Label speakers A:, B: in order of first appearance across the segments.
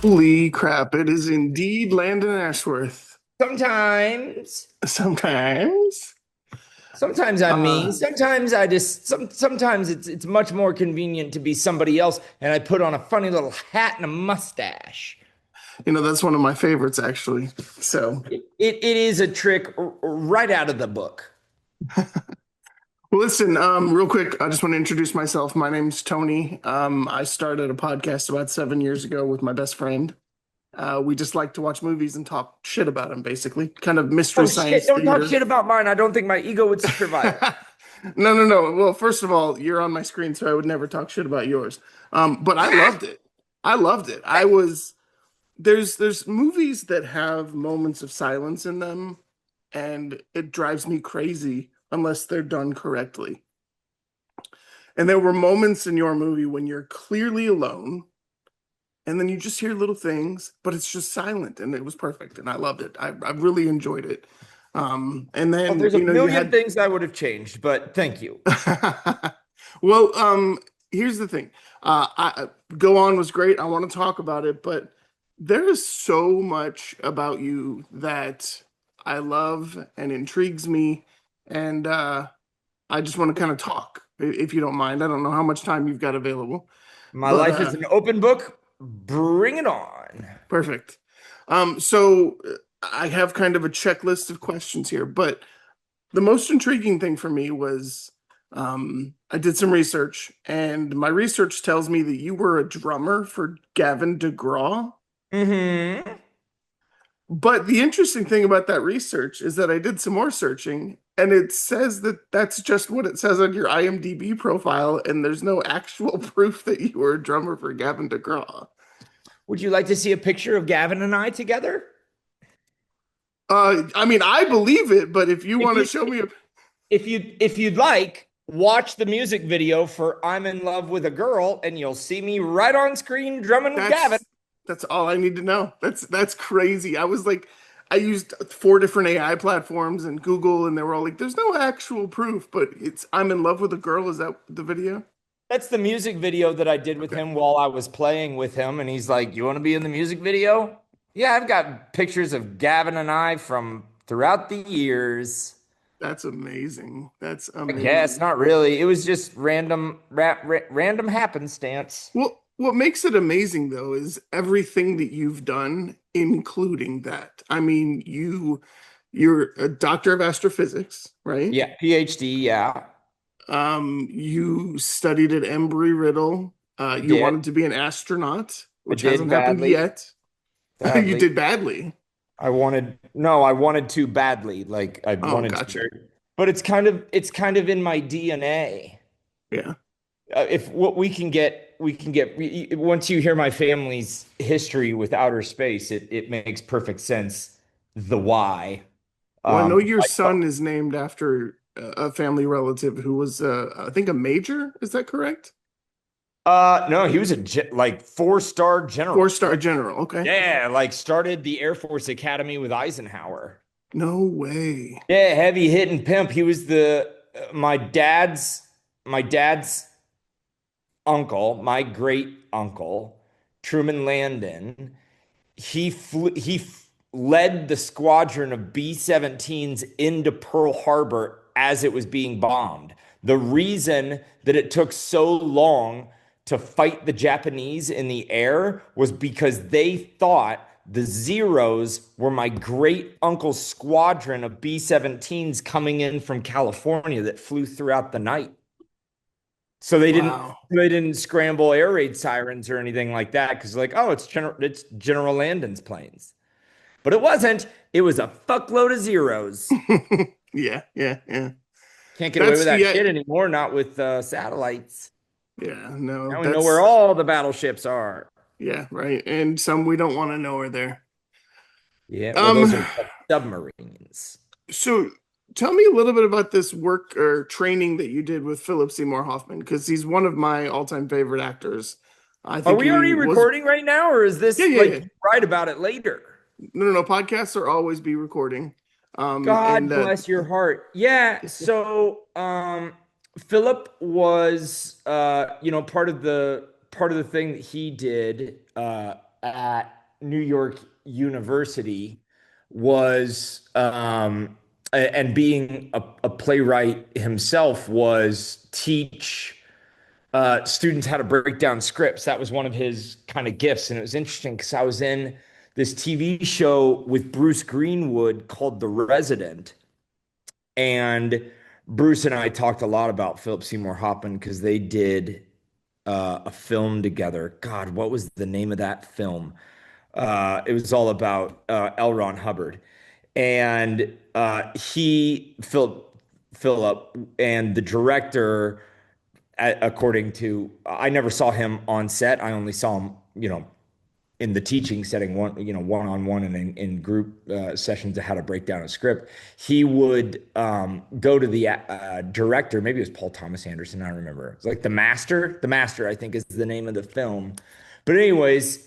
A: Holy crap, it is indeed Landon Ashworth.
B: Sometimes,
A: Sometimes.
B: sometimes I'm me.
A: Uh,
B: Sometimes I just sometimes it's much more convenient to be somebody else, and I put on a funny little hat and a mustache.
A: that's one of my favorites actually. So,
B: It is a trick right out of the book.
A: listen, real quick, I just want to introduce myself. My name's Tony. I started a podcast about 7 years ago with my best friend. We just like to watch movies and talk shit about them, basically. Kind of mystery
B: Oh shit!
A: science
B: Don't talk
A: theater.
B: shit about mine. I don't think my ego would survive it.
A: No, no, no. Well, first of all, you're on my screen, so I would never talk shit about yours. But I loved it. I loved it. I was there's movies that have moments of silence in them, and it drives me crazy unless they're done correctly. And there were moments in your movie when you're clearly alone, and then you just hear little things, but it's just silent, and it was perfect, and I loved it. I really enjoyed it. And
B: Oh,
A: then
B: there's a
A: you
B: million
A: had
B: things I would have changed, but thank you.
A: well, here's the thing. Go On was great. I want to talk about it, but there is so much about you that I love and intrigues me, and I just want to kind of talk, if you don't mind. I don't know how much time you've got available,
B: My
A: but
B: life is an open book. Bring it on.
A: perfect. So I have kind of a checklist of questions here, but the most intriguing thing for me was I did some research, and my research tells me that you were a drummer for Gavin DeGraw.
B: Hmm.
A: But the interesting thing about that research is that I did some more searching, and it says that that's just what it says on your IMDb profile, and there's no actual proof that you were a drummer for Gavin DeGraw.
B: Would you like to see a picture of Gavin and I together?
A: I mean, I believe it, but if you
B: If
A: want to
B: you
A: show me a
B: if you'd like, watch the music video for "I'm in Love with a Girl," and you'll see me right on screen drumming with Gavin.
A: That's all I need to know. That's crazy. I was like, I used four different AI platforms and Google, and they were all like, "There's no actual proof," but it's "I'm in love with a girl." Is that the video?
B: That's the music video that I did with
A: Okay,
B: him while I was playing with him, and he's like, "You want to be in the music video?" Yeah, I've got pictures of Gavin and I from throughout the years.
A: that's amazing. That's
B: I guess
A: amazing.
B: not really. It was just random happenstance.
A: Well, what makes it amazing though is everything that you've done, including that. I mean, you're a doctor of astrophysics, right?
B: Yeah, PhD. Yeah,
A: You studied at Embry-Riddle.
B: I
A: You
B: did.
A: wanted to be an astronaut,
B: I
A: which
B: did
A: hasn't happened
B: badly.
A: yet. You
B: Badly.
A: did badly.
B: I wanted to badly. Like I
A: Oh,
B: wanted to
A: gotcha.
B: very, but it's kind of in my DNA.
A: Yeah.
B: If what we can get once you hear my family's history with outer space, it makes perfect sense the why.
A: Well, I know
B: Um,
A: your son is named after a family relative who was, I think, a major. Is that correct?
B: no, he was like four-star general.
A: Four-star general. Okay.
B: Yeah, like started the Air Force Academy with Eisenhower.
A: No way.
B: Yeah, heavy hitting pimp. He was the my dad's uncle, my great uncle, Truman Landon. Led the squadron of B-17s into Pearl Harbor as it was being bombed. The reason that it took so long to fight the Japanese in the air was because they thought the Zeros were my great uncle's squadron of B-17s coming in from California that flew throughout the night. So
A: Wow.
B: they didn't scramble air raid sirens or anything like that because like, oh, it's General Landon's planes. But it wasn't. It was a fuckload of zeros.
A: Yeah, yeah, yeah.
B: Can't get away with
A: That's
B: that
A: yeah,
B: shit anymore, not with satellites.
A: yeah, no,
B: Now we know where
A: that's
B: all the battleships are.
A: yeah, right. And some we don't want to know are there.
B: Yeah, well,
A: Um,
B: those are submarines.
A: so tell me a little bit about this work or training that you did with Philip Seymour Hoffman, because he's one of my all-time favorite actors. I
B: Are
A: think
B: we
A: he
B: already
A: was,
B: recording right now, or is
A: yeah,
B: this
A: yeah,
B: like
A: yeah.
B: you write about it later?
A: No, no, no. Podcasts are always be recording. And
B: God bless your heart. Yeah. So, Philip was, part of the thing that he did at New York University was, and being a playwright himself, was teach students how to break down scripts. That was one of his kind of gifts. And it was interesting because I was in this TV show with Bruce Greenwood called The Resident. And Bruce and I talked a lot about Philip Seymour Hoffman because they did a film together. God, what was the name of that film? It was all about L. Ron Hubbard. And Philip, and the director, according to, I never saw him on set. I only saw him, in the teaching setting, one-on-one and in group sessions of how to break down a script. He would go to the director. Maybe it was Paul Thomas Anderson. I don't remember. It's like The Master, I think, is the name of the film. But anyways,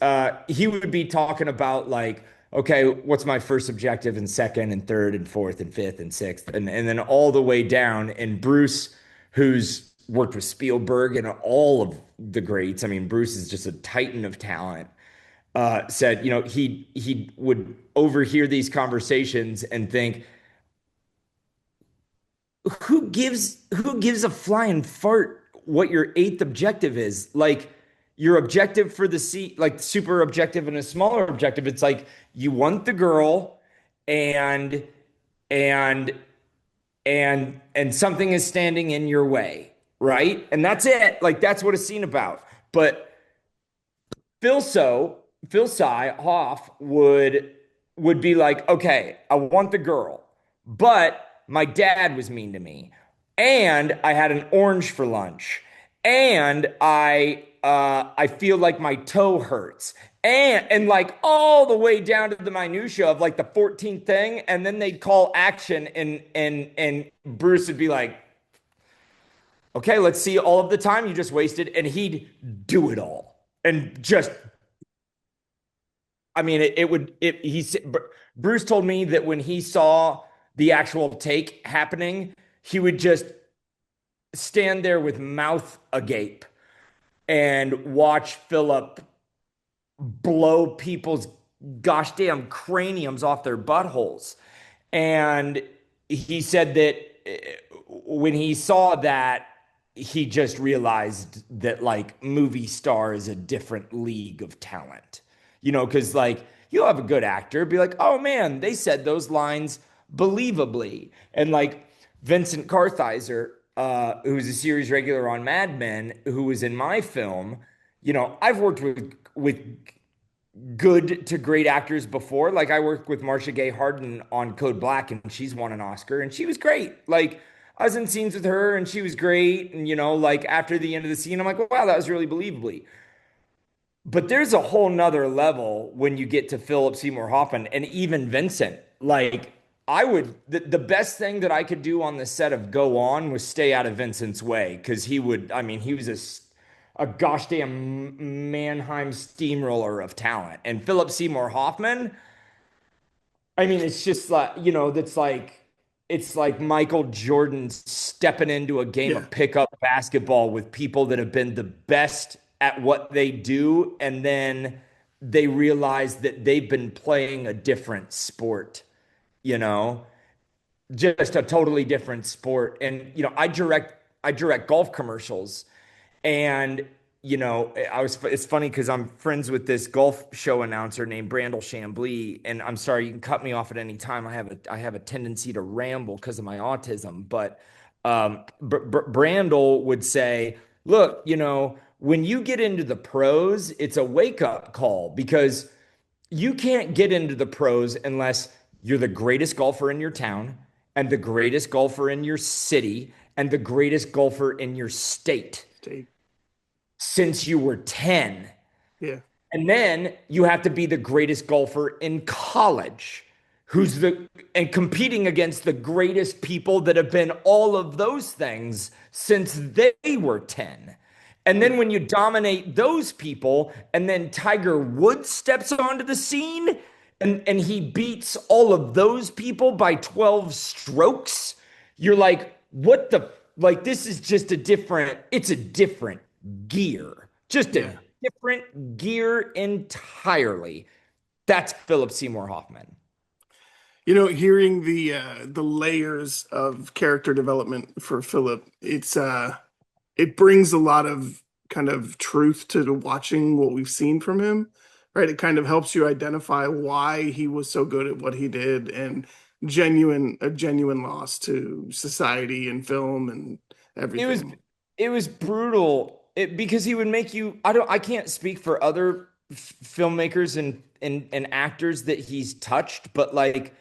B: he would be talking about, like, okay, what's my first objective and second and third and fourth and fifth and sixth, and then all the way down. And Bruce, who's worked with Spielberg and all of the greats, I mean, Bruce is just a titan of talent. Said, he would overhear these conversations and think, who gives a flying fart what your eighth objective is? Like, your objective for the seat, like super objective and a smaller objective. It's like you want the girl, and and and something is standing in your way, right? And that's it. Like, that's what it's scene about. But Phil So Phil Sy Hoff would be like, okay, I want the girl, but my dad was mean to me, and I had an orange for lunch, and I feel like my toe hurts, and like all the way down to the minutia of like the 14th thing, and then they'd call action, and Bruce would be like, okay, let's see all of the time you just wasted, and he'd do it all. And just, I mean, Bruce told me that when he saw the actual take happening, he would just stand there with mouth agape and watch Philip blow people's gosh damn craniums off their buttholes. And he said that when he saw that, he just realized that, like, movie star is a different league of talent. Because, like, you'll have a good actor be like, oh man, they said those lines believably. And, like, Vincent Kartheiser, who's a series regular on Mad Men, who was in my film, I've worked with good to great actors before. Like, I worked with Marcia Gay Harden on Code Black, and she's won an Oscar, and she was great. Like, I was in scenes with her, and she was great. And, like, after the end of the scene, I'm like, wow, that was really believably. But there's a whole nother level when you get to Philip Seymour Hoffman and even Vincent. Like, the best thing that I could do on the set of Go On was stay out of Vincent's way, because he was a gosh damn Mannheim steamroller of talent. And Philip Seymour Hoffman, I mean, it's just like, it's like Michael Jordan stepping into a game
A: Yeah,
B: of pickup basketball with people that have been the best at what they do, and then they realize that they've been playing a different sport, you know, just a totally different sport. And I direct golf commercials, and it's funny because I'm friends with this golf show announcer named Brandel Chambly, and I'm sorry, you can cut me off at any time. I have a tendency to ramble because of my autism, but Brandel would say, look, when you get into the pros, it's a wake up call, because you can't get into the pros unless you're the greatest golfer in your town, and the greatest golfer in your city, and the greatest golfer in your state
A: take,
B: since you were 10.
A: yeah,
B: And then you have to be the greatest golfer in college, and competing against the greatest people that have been all of those things since they were 10. And then
A: yeah,
B: when you dominate those people, and then Tiger Woods steps onto the scene, and he beats all of those people by 12 strokes, you're like, what the, like, this is just it's a different gear, just a
A: yeah.
B: different gear entirely. That's Philip Seymour Hoffman.
A: Hearing the layers of character development for Philip, it brings a lot of kind of truth to watching what we've seen from him, right? It kind of helps you identify why he was so good at what he did, and a genuine loss to society and film and
B: It was
A: everything.
B: it was brutal. Because he would make you, I can't speak for other filmmakers and actors that he's touched, but like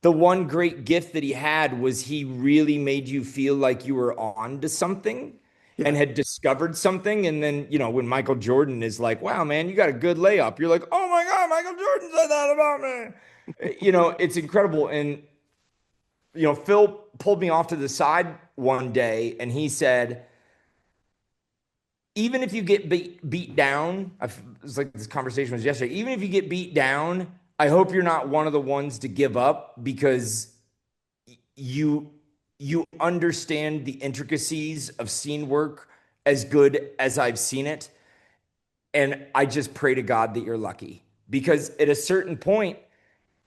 B: the one great gift that he had was he really made you feel like you were on to something
A: Yeah,
B: and had discovered something. And then, when Michael Jordan is like, wow, man, you got a good layup. You're like, oh my God, Michael Jordan said that about me. It's incredible. And, Phil pulled me off to the side one day and he said, even if you get beat down, it's like this conversation was yesterday. Even if you get beat down, I hope you're not one of the ones to give up because you you understand the intricacies of scene work as good as I've seen it. And I just pray to God that you're lucky because at a certain point,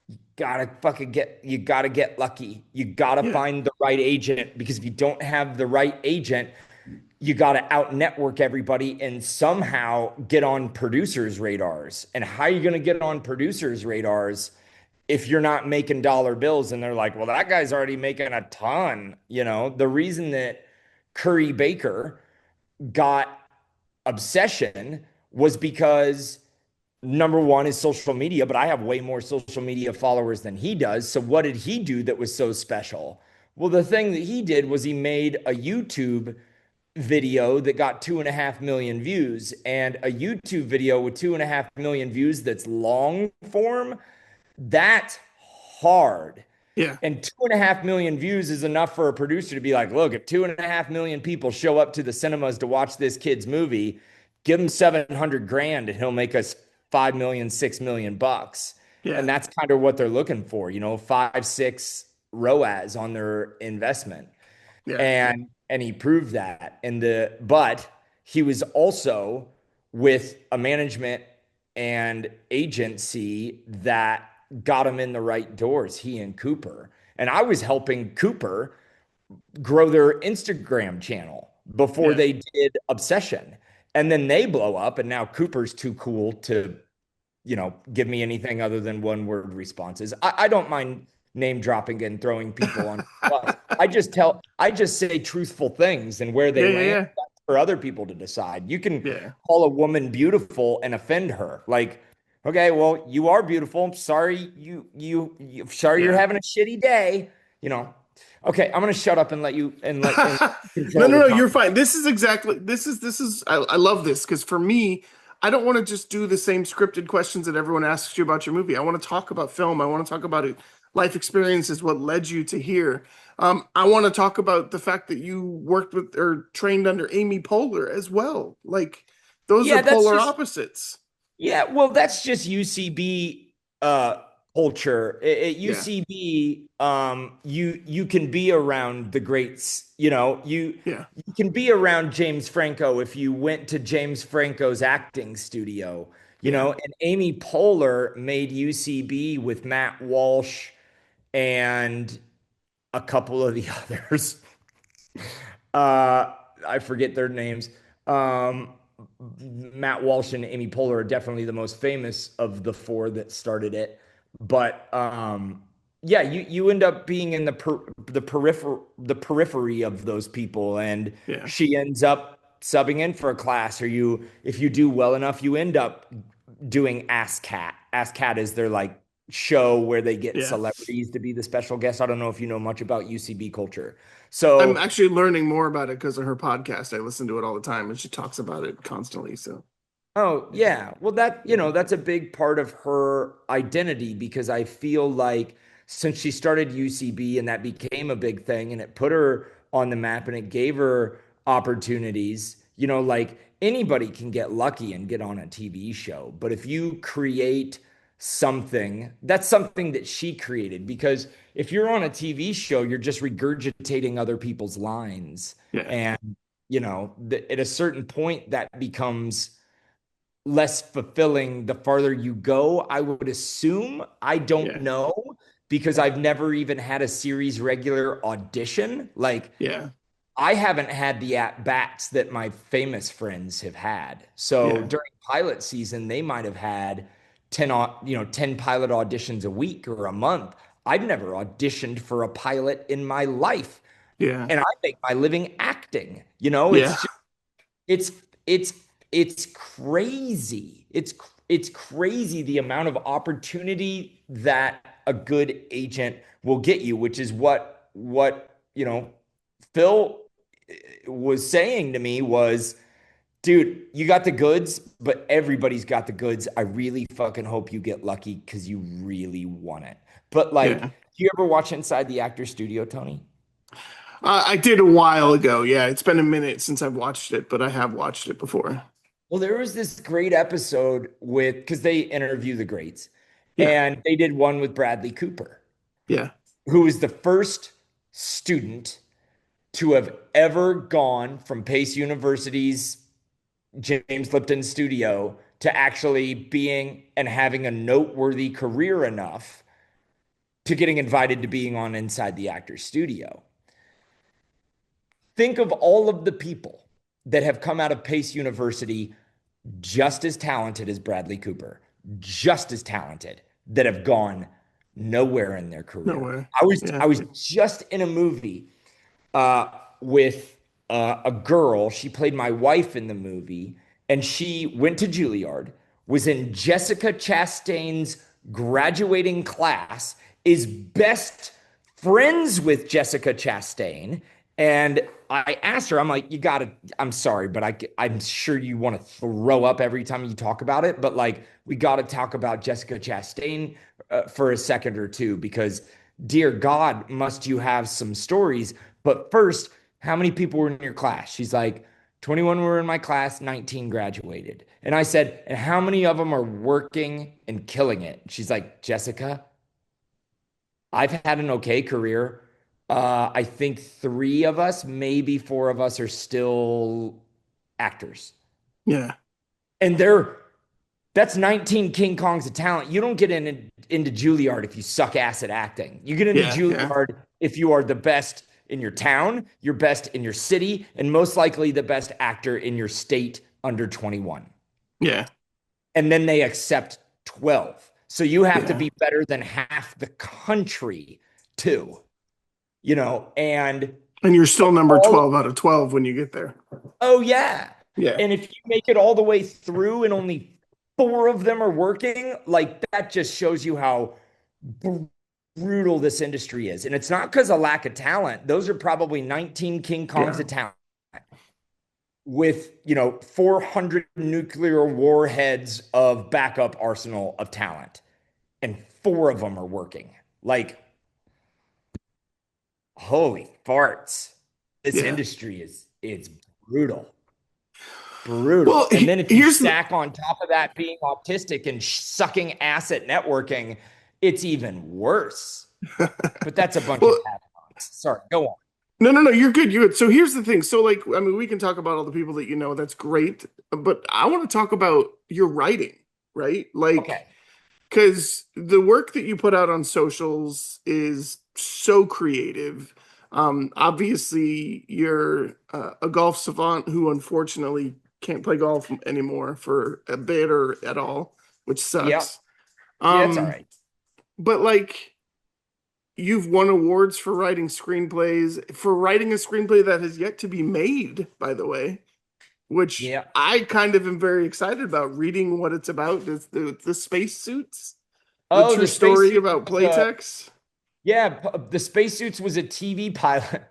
B: you gotta get lucky. You gotta
A: yeah,
B: find the right agent because if you don't have the right agent, you got to out network everybody and somehow get on producers' radars. And how are you going to get on producers' radars if you're not making dollar bills? And they're like, well, that guy's already making a ton. The reason that Curry Baker got Obsession was because number one is social media, but I have way more social media followers than he does. So what did he do that was so special? Well, the thing that he did was he made a YouTube video that got 2.5 million views, and a YouTube video with 2.5 million views that's long form, that's hard.
A: yeah,
B: And 2.5 million views is enough for a producer to be like, look, if 2.5 million people show up to the cinemas to watch this kid's movie, give him 700 grand and he'll make us 5 million, 6 million bucks. And
A: yeah,
B: that's kind of what they're looking for, 5, 6 ROAS on their investment.
A: yeah,
B: And he proved that. But he was also with a management and agency that got him in the right doors, he and Cooper. And I was helping Cooper grow their Instagram channel before
A: yeah.
B: they did Obsession. And then they blow up, and now Cooper's too cool to, give me anything other than one word responses. I don't mind name dropping and throwing people on the bus. I just say truthful things, and where they
A: Yeah, yeah,
B: land,
A: yeah,
B: that's for other people to decide. You can
A: yeah,
B: call a woman beautiful and offend her. Like, okay, well, you are beautiful. Sorry, sorry you're
A: yeah.
B: having a shitty day. You know. Okay, I'm gonna shut up and let you
A: No,
B: control
A: no,
B: the
A: no, you're fine.
B: conversation.
A: This is I love this because for me, I don't want to just do the same scripted questions that everyone asks you about your movie. I want to talk about film. I want to talk about it, life experiences, what led you to here. I want to talk about the fact that you worked with or trained under Amy Poehler as well. Like those are
B: Yeah, that's
A: polar
B: just
A: opposites.
B: Yeah, well, that's just UCB culture. At
A: Yeah,
B: UCB, you can be around the greats.
A: yeah,
B: You can be around James Franco if you went to James Franco's acting studio.
A: yeah,
B: And Amy Poehler made UCB with Matt Walsh and a couple of the others. I forget their names. Um, Matt Walsh and Amy Poehler are definitely the most famous of the four that started it. But yeah, you end up being in the periphery of those people, and
A: yeah,
B: she ends up subbing in for a class, or if you do well enough, you end up doing Ask Cat. Ask Cat is their like show where they get
A: yeah.
B: celebrities to be the special guest. I don't know if you know much about UCB culture.
A: I'm
B: So,
A: actually learning more about it because of her podcast. I listen to it all the time, and she talks about it constantly. So,
B: oh, yeah. Well, that's a big part of her identity because I feel like since she started UCB and that became a big thing and it put her on the map and it gave her opportunities, like anybody can get lucky and get on a TV show. But if you create something, that's something that she created because if you're on a TV show, you're just regurgitating other people's lines.
A: yeah,
B: And, at a certain point, that becomes less fulfilling the farther you go, I would assume. I don't
A: Yeah.
B: know because I've never even had a series regular audition. Like,
A: Yeah.
B: I haven't had the at bats that my famous friends have had. So
A: Yeah.
B: during pilot season, they might have had 10 pilot auditions a week or a month. I've never auditioned for a pilot in my life.
A: Yeah.
B: And I make my living acting. You know,
A: Yeah.
B: it's it's it's crazy. It's crazy the amount of opportunity that a good agent will get you, which is what Phil was saying to me was, dude, you got the goods, but everybody's got the goods. I really fucking hope you get lucky because you really want it. But like,
A: Yeah.
B: do you ever watch Inside the Actor Studio, Tony?
A: I did a while ago. Yeah, it's been a minute since I've watched it, but I have watched it before.
B: Well, there was this great episode with, because they interview the greats,
A: Yeah.
B: and they did one with Bradley Cooper,
A: Yeah.
B: who was the first student to have ever gone from Pace University's James Lipton studio to actually being and having a noteworthy career enough to getting invited to being on Inside the Actors Studio. Think of all of the people that have come out of Pace University just as talented as Bradley Cooper, just as talented, that have gone nowhere in their
A: No
B: career.
A: way.
B: I
A: Yeah.
B: was just in a movie with a girl. She played my wife in the movie, and she went to Juilliard, was in Jessica Chastain's graduating class, is best friends with Jessica Chastain. And I asked her, I'm like, you gotta, I'm sorry, but I'm sure you want to throw up every time you talk about it. But like, we got to talk about Jessica Chastain for a second or two, because dear God, must you have some stories. But first, how many people were in your class? She's like, 21 were in my class, 19 graduated. And I said, and how many of them are working and killing it? She's like, Jessica, I've had an okay career. I think three of us, maybe four of us, are still actors.
A: Yeah.
B: And that's 19 King Kongs of talent. You don't get into Juilliard if you suck ass at acting. You get into
A: Yeah. Yeah.
B: Juilliard if you are the best in your town, you're best in your city, and most likely the best actor in your state under 21.
A: Yeah.
B: And then they accept 12. So you have to
A: Yeah.
B: be better than half the country too, and
A: And you're still number
B: all,
A: 12 out of 12 when you get there.
B: oh yeah.
A: Yeah.
B: And if you make it all the way through and only four of them are working, like that just shows you how brutal this industry is. And it's not because of lack of talent. Those are probably 19 King Kongs
A: Yeah.
B: of talent with 400 nuclear warheads of backup arsenal of talent, and four of them are working. Like, holy farts, this
A: Yeah.
B: industry is it's brutal.
A: Well,
B: And then if you
A: here's the,
B: stack on top of that being autistic and sucking ass at networking, it's even worse. But that's a bunch of
A: well,
B: add-ons. Sorry, go on.
A: no, no, no, you're good. You're good. So here's the thing. So, like, I mean, we can talk about all the people that you know. That's great. But I want to talk about your writing, right? Like,
B: Okay.
A: because the work that you put out on socials is so creative. Obviously, you're a golf savant who unfortunately can't play golf anymore for a bit or at all, which
B: Yeah.
A: sucks.
B: Yeah, it's all
A: Um,
B: right.
A: but like, you've won awards for writing screenplays, for writing a screenplay that has yet to be made, by the way, which
B: Yeah.
A: I kind of am very excited about reading what it's about. It's the spacesuits, the
B: Oh,
A: true
B: the
A: story
B: spacesuit
A: about
B: was a
A: Playtex.
B: yeah, the spacesuits was a TV pilot.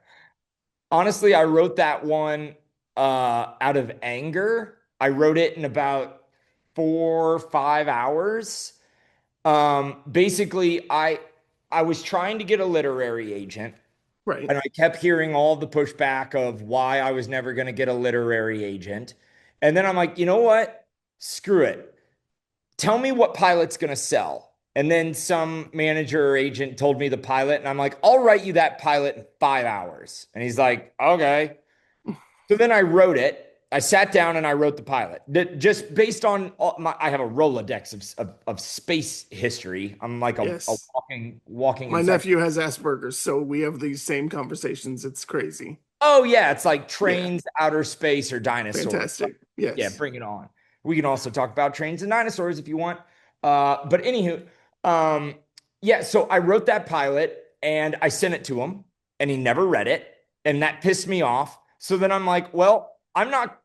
B: Honestly, I wrote that one out of anger. I wrote it in about 4 or 5 hours. Basically, I was trying to get a literary agent,
A: Right.
B: and I kept hearing all the pushback of why I was never going to get a literary agent. And then I'm like, you know what? Screw it. Tell me what pilot's going to sell. And then some manager or agent told me the pilot, and I'm like, I'll write you that pilot in 5 hours. And he's like, okay. So then I wrote it. I sat down and I wrote the pilot. Just based on I have a Rolodex of space history. I'm like a
A: Yes.
B: walking
A: My
B: encyclopedia.
A: nephew has Asperger's, so we have these same conversations. It's crazy.
B: Oh yeah, it's like
A: Yeah.
B: trains, outer space, or dinosaurs.
A: Fantastic.
B: Yeah,
A: Yes.
B: bring it on. We can also talk about trains and dinosaurs if you want. But anywho, yeah. So I wrote that pilot and I sent it to him, and he never read it, and that pissed me off. So then I'm like, well, I'm not.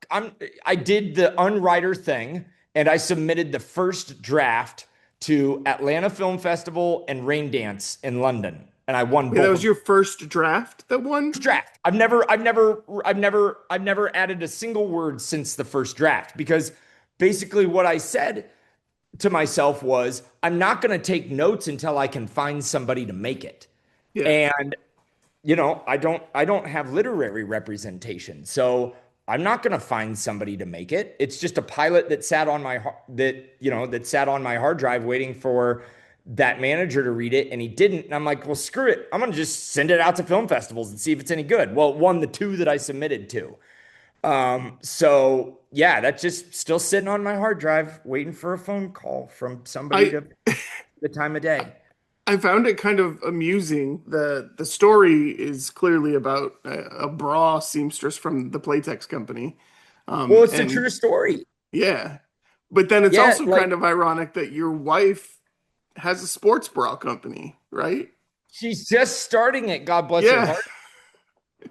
B: I did the unwriter thing, and I submitted the first draft to Atlanta Film Festival and Rain Dance in London, and I won
A: Wait, that
B: both
A: was
B: of
A: your first draft that won?
B: draft. I've never added a single word since the first draft because basically what I said to myself was, I'm not going to take notes until I can find somebody to make it.
A: Yeah.
B: And I don't have literary representation. So I'm not going to find somebody to make it. It's just a pilot that sat on my that sat on my hard drive waiting for that manager to read it, and he didn't. And I'm like, well, screw it. I'm going to just send it out to film festivals and see if it's any good. Well, it won the two that I submitted to. So yeah, that's just still sitting on my hard drive waiting for a phone call from somebody
A: I
B: to the time of day.
A: I found it kind of amusing. The story is clearly about a bra seamstress from the Playtex company.
B: Well, it's a
A: And
B: true story.
A: yeah. But then it's
B: Yeah,
A: also
B: like
A: kind of ironic that your wife has a sports bra company, right?
B: she's just starting it. God bless her
A: Yeah.
B: heart.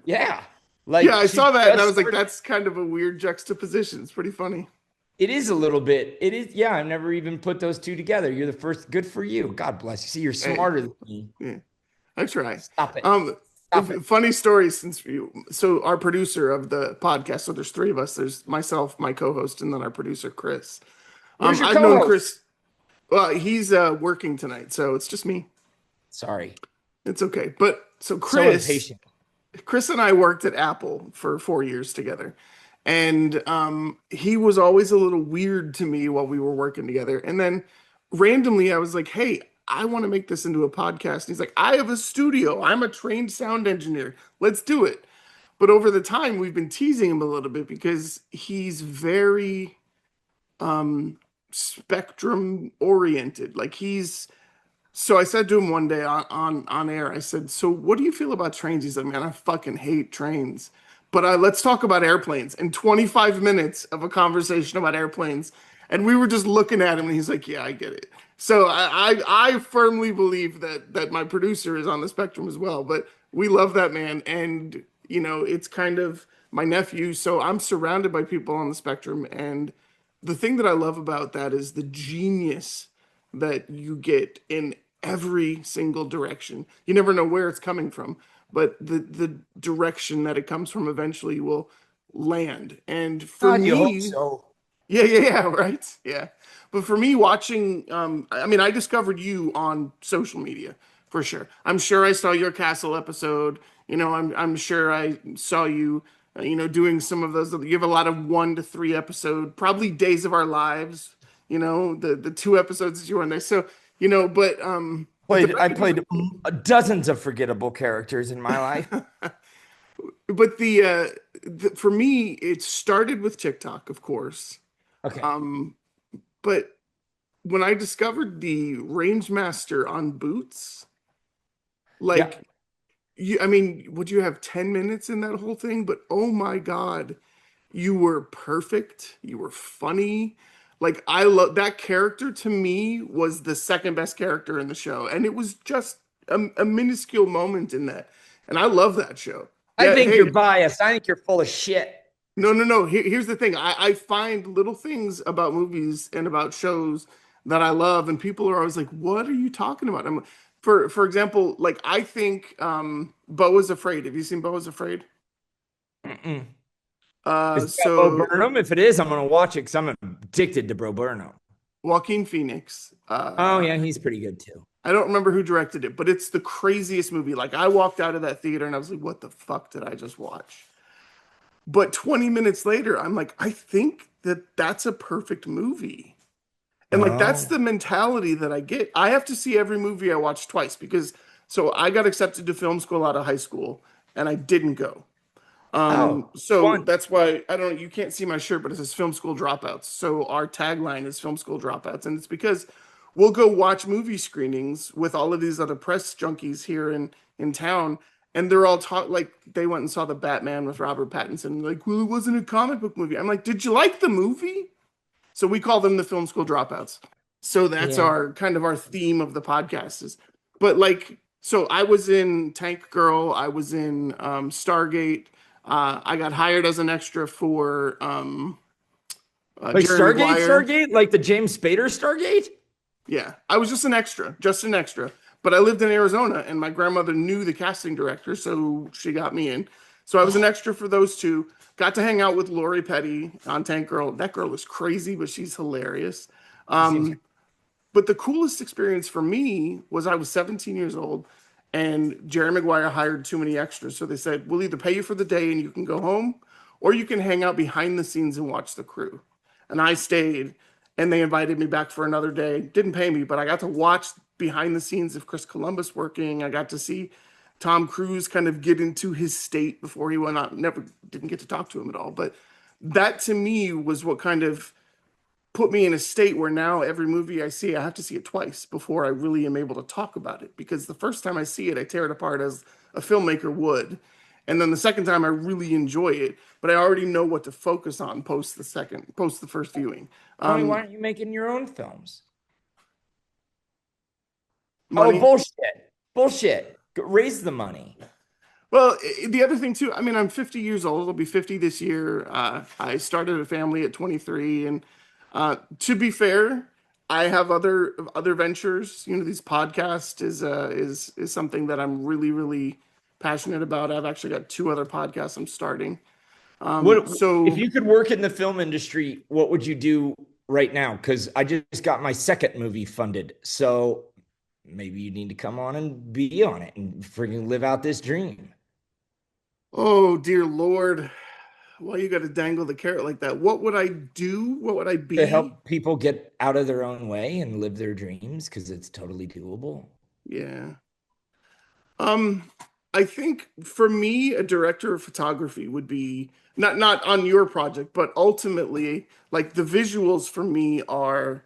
B: Yeah.
A: Yeah,
B: Like
A: I
B: she
A: saw that and I
B: just
A: was like,
B: started.
A: that's kind of a weird juxtaposition. It's pretty funny.
B: It is a little bit. It is. Yeah. I've never even put those two together. You're the first. Good for you. God bless you. See, you're
A: Hey,
B: smarter than me.
A: yeah, I try.
B: Stop it.
A: Um,
B: Stop it.
A: Funny story since so our producer of the podcast, so there's three of us. There's myself, my co-host, and then our producer, Chris.
B: Where's your
A: I've known
B: co-host?
A: Chris. Well, he's working tonight, so it's just me.
B: Sorry.
A: It's okay. But so
B: So
A: Chris,
B: impatient.
A: Chris and I worked at Apple for 4 years together. And he was always a little weird to me while we were working together. And then randomly, I was like, hey, I want to make this into a podcast. And he's like, I have a studio. I'm a trained sound engineer. Let's do it. But over the time, we've been teasing him a little bit because he's very spectrum oriented. Like he's so I said to him one day on air, I said, "So what do you feel about trains?" He's like, "Man, I fucking hate trains." But let's talk about airplanes. And 25 minutes of a conversation about airplanes, and we were just looking at him, and he's like, "Yeah, I get it." So I firmly believe that my producer is on the spectrum as well. But we love that man, and it's kind of my nephew. So I'm surrounded by people on the spectrum, and the thing that I love about that is the genius that you get in every single direction. You never know where it's coming from, but the direction that it comes from eventually will land. And for
B: God, you hope
A: me,
B: so.
A: yeah, right. Yeah. But for me watching I mean I discovered you on social media for sure. I'm sure I saw your Castle episode. I'm sure I saw you doing some of those. You have a lot of 1 to 3 episode, probably Days of Our Lives, the two episodes that you were on there. So, but the
B: I
A: record
B: played dozens of forgettable characters in my life.
A: but for me it started with TikTok, of course.
B: Okay.
A: Um but when I discovered the Range Master on Boots,
B: Yeah.
A: like I mean, would you have 10 minutes in that whole thing? But oh my God, you were perfect. You were funny. Like I love that character. To me was the second best character in the show, and it was just a minuscule moment in that. And I love that show.
B: I
A: Yeah.
B: think you're
A: Hey,
B: biased. I think you're full of shit.
A: no, no, no. Here's the thing. I find little things about movies and about shows that I love, and people are always like, "What are you talking about?" For example, like I think Beau is Afraid. Have you seen Beau is Afraid?
B: Mm-mm. Is it got Bo
A: So
B: Burnham? If it is, I'm gonna watch it because I'm addicted to Bo Burnham.
A: Joaquin Phoenix.
B: Oh yeah, he's pretty good too.
A: I don't remember who directed it, but it's the craziest movie. Like I walked out of that theater and I was like, "What the fuck did I just watch?" But 20 minutes later, I'm like, I think that that's a perfect movie. And like that's
B: Oh.
A: the mentality that I get. I have to see every movie I watch twice because so I got accepted to film school out of high school and I didn't go.
B: Oh,
A: So
B: fun.
A: that's why I don't know, you can't see my shirt, but it says film school dropouts. So our tagline is film school dropouts. And it's because we'll go watch movie screenings with all of these other press junkies here in town. And they're all talk like they went and saw the Batman with Robert Pattinson. Like, well, it wasn't a comic book movie. I'm like, did you like the movie? So we call them the film school dropouts. So that's
B: Yeah.
A: our kind of our theme of the podcast is, but like, so I was in Tank Girl, I was in Stargate. I got hired as an extra for
B: Like
A: Jerry
B: Stargate,
A: Maguire.
B: Stargate, like the James Spader Stargate?
A: Yeah, I was just an extra, just an extra. But I lived in Arizona, and my grandmother knew the casting director, so she got me in. So I was an
B: Oh,
A: extra for those two. Got to hang out with Lori Petty on Tank Girl. That girl is crazy, but she's hilarious.
B: she seems
A: But the coolest experience for me was I was 17 years old and Jerry Maguire hired too many extras. So they said, we'll either pay you for the day and you can go home, or you can hang out behind the scenes and watch the crew. And I stayed and they invited me back for another day. Didn't pay me, but I got to watch behind the scenes of Chris Columbus working. I got to see Tom Cruise kind of get into his state before he went out. Never didn't get to talk to him at all. But that to me was what kind of put me in a state where now every movie I see, I have to see it twice before I really am able to talk about it. Because the first time I see it, I tear it apart as a filmmaker would. And then the second time, I really enjoy it, but I already know what to focus on post the first viewing.
B: Tony, why
A: Um,
B: aren't you making your own films? Oh,
A: Money.
B: bullshit. Bullshit. Raise the money.
A: Well, the other thing too, I mean, I'm 50 years old. I'll be 50 this year. I started a family at 23, and to be fair, I have other ventures. You know, these podcasts is something that I'm really passionate about. I've actually got two other podcasts I'm starting.
B: What if
A: So
B: you could work in the film industry, what would you do right now? Because I just got my second movie funded. So maybe you need to come on and be on it and freaking live out this dream
A: oh dear Lord, why you got to dangle the carrot like that? What would I do? What would I
B: to
A: be?
B: help people get out of their own way and live their dreams because it's totally doable.
A: Yeah. Um, I think for me, a director of photography would be not on your project, but ultimately, like the visuals for me are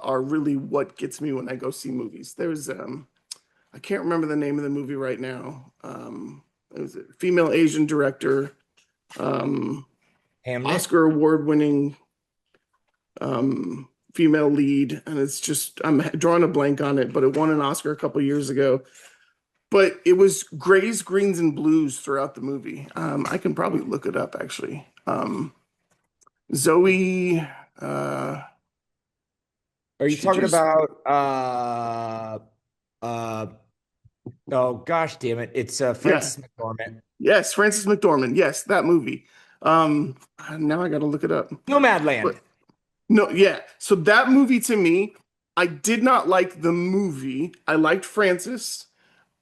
A: really what gets me when I go see movies. There's I can't remember the name of the movie right now. It was a female Asian director, um,
B: Hamnet?
A: Oscar award winning female lead, and it's just I'm drawing a blank on it, but it won an Oscar a couple years ago. But it was grays, greens, and blues throughout the movie. I can probably look it up actually. Zoe, uh,
B: Are you
A: she
B: talking
A: just
B: about uh oh gosh damn it. It's
A: yeah,
B: Frances McDormand.
A: yes, Frances McDormand, yes, that movie. Um, Now I got to look it up.
B: Nomadland.
A: But no, yeah. So that movie to me, I did not like the movie. I liked Frances,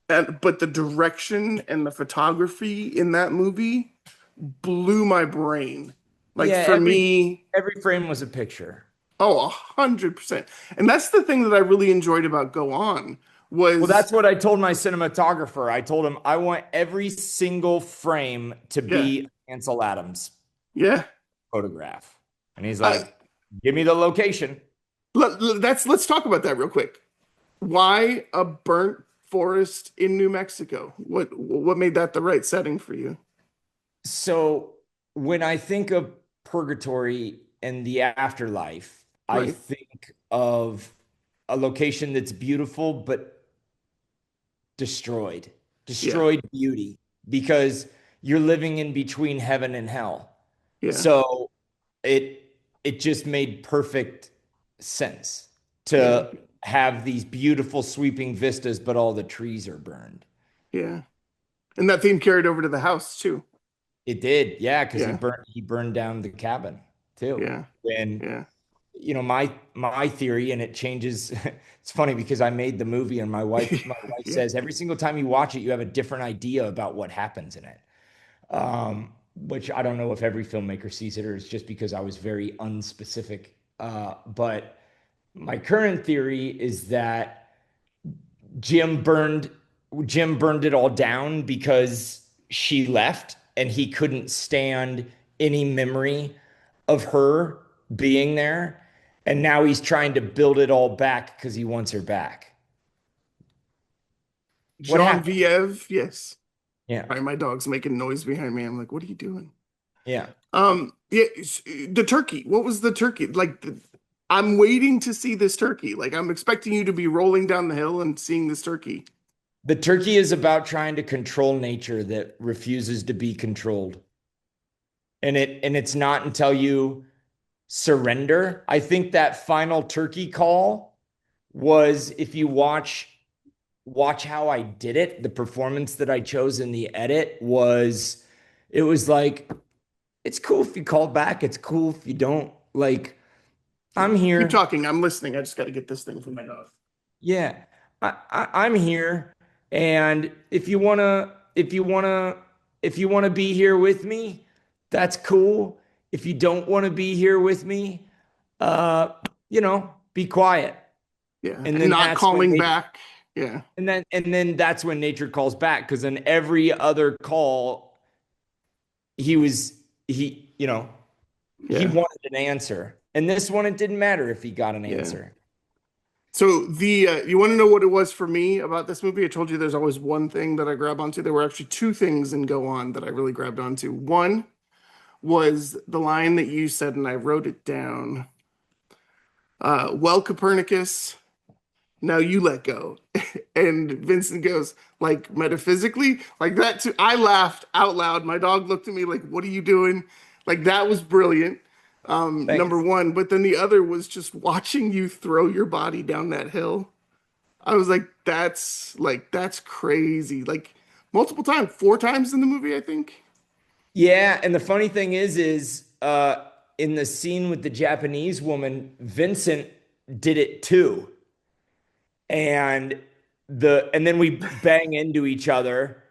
A: but the direction and the photography in that movie blew my brain. Like
B: Yeah,
A: for me,
B: every frame was a picture.
A: oh, 100%. And that's the thing that I really enjoyed about Go On
B: Well,
A: was,
B: that's what I told my cinematographer. I told him I want every single frame to
A: yeah,
B: be Ansel Adams
A: yeah.
B: photograph. And he's
A: Uh,
B: like, give me the location.
A: let's talk about that real quick. Why a burnt forest in New Mexico? What made that the right setting for you?
B: So when I think of purgatory and the afterlife, I
A: Right.
B: think of a location that's beautiful but destroyed,
A: Yeah.
B: destroyed beauty because you're living in between heaven and hell.
A: Yeah.
B: So it it just made perfect sense
A: Yeah.
B: to have these beautiful sweeping vistas, but all the trees are burned.
A: Yeah. And that theme carried over to the house too.
B: It did, yeah, because
A: Yeah.
B: he burned down the cabin too.
A: Yeah.
B: And
A: Yeah.
B: my theory, and it changes. It's funny because I made the movie, and my wife
A: Yeah.
B: says every single time you watch it, you have a different idea about what happens in it. Which I don't know if every filmmaker sees it or it's just because I was very unspecific. But my current theory is that Jim burned Jim burned it all down because she left and he couldn't stand any memory of her being there. And now he's trying to build it all back because he wants her back. What happened?
A: Genevieve, yes.
B: Yeah.
A: Sorry, my dog's making noise behind me. I'm like, what are you doing?
B: Yeah.
A: Yeah, the turkey. What was the turkey? I'm waiting to see this turkey. Like, I'm expecting you to be rolling down the hill and seeing this turkey.
B: The turkey is about trying to control nature that refuses to be controlled. And it's not until you surrender. I think that final turkey call was, if you watch how I did it, the performance that I chose in the edit was, it was like, it's cool if you call back, it's cool if you don't. Like,
A: Yeah.
B: I'm
A: Keep
B: here.
A: talking. I'm listening. I just got to get this thing from my dog.
B: Yeah. I'm here. And if you wanna be here with me, that's cool. If you don't want to be here with me, uh, be quiet.
A: Yeah,
B: And
A: and
B: then
A: not
B: that's when
A: calling
B: nature
A: back. Yeah,
B: and then that's when nature calls back. Because in every other call, he was he
A: yeah,
B: wanted an answer. And this one, it didn't matter if he got an
A: yeah.
B: answer.
A: So the you want to know what it was for me about this movie? I told you there's always one thing that I grab onto. There were actually two things in Go On that I really grabbed onto. One was the line that you said, and I wrote it down. Well, Copernicus, now you let go. And Vincent goes, like, metaphysically, like that too. I laughed out loud. My dog looked at me like, what are you doing? Like, that was brilliant. Number
B: Thanks.
A: one. But then the other was just watching you throw your body down that hill. I was like, that's crazy. Like, multiple times, four times in the movie, I think.
B: Yeah, and the funny thing is in the scene with the Japanese woman, Vincent did it too. And then we bang into each other,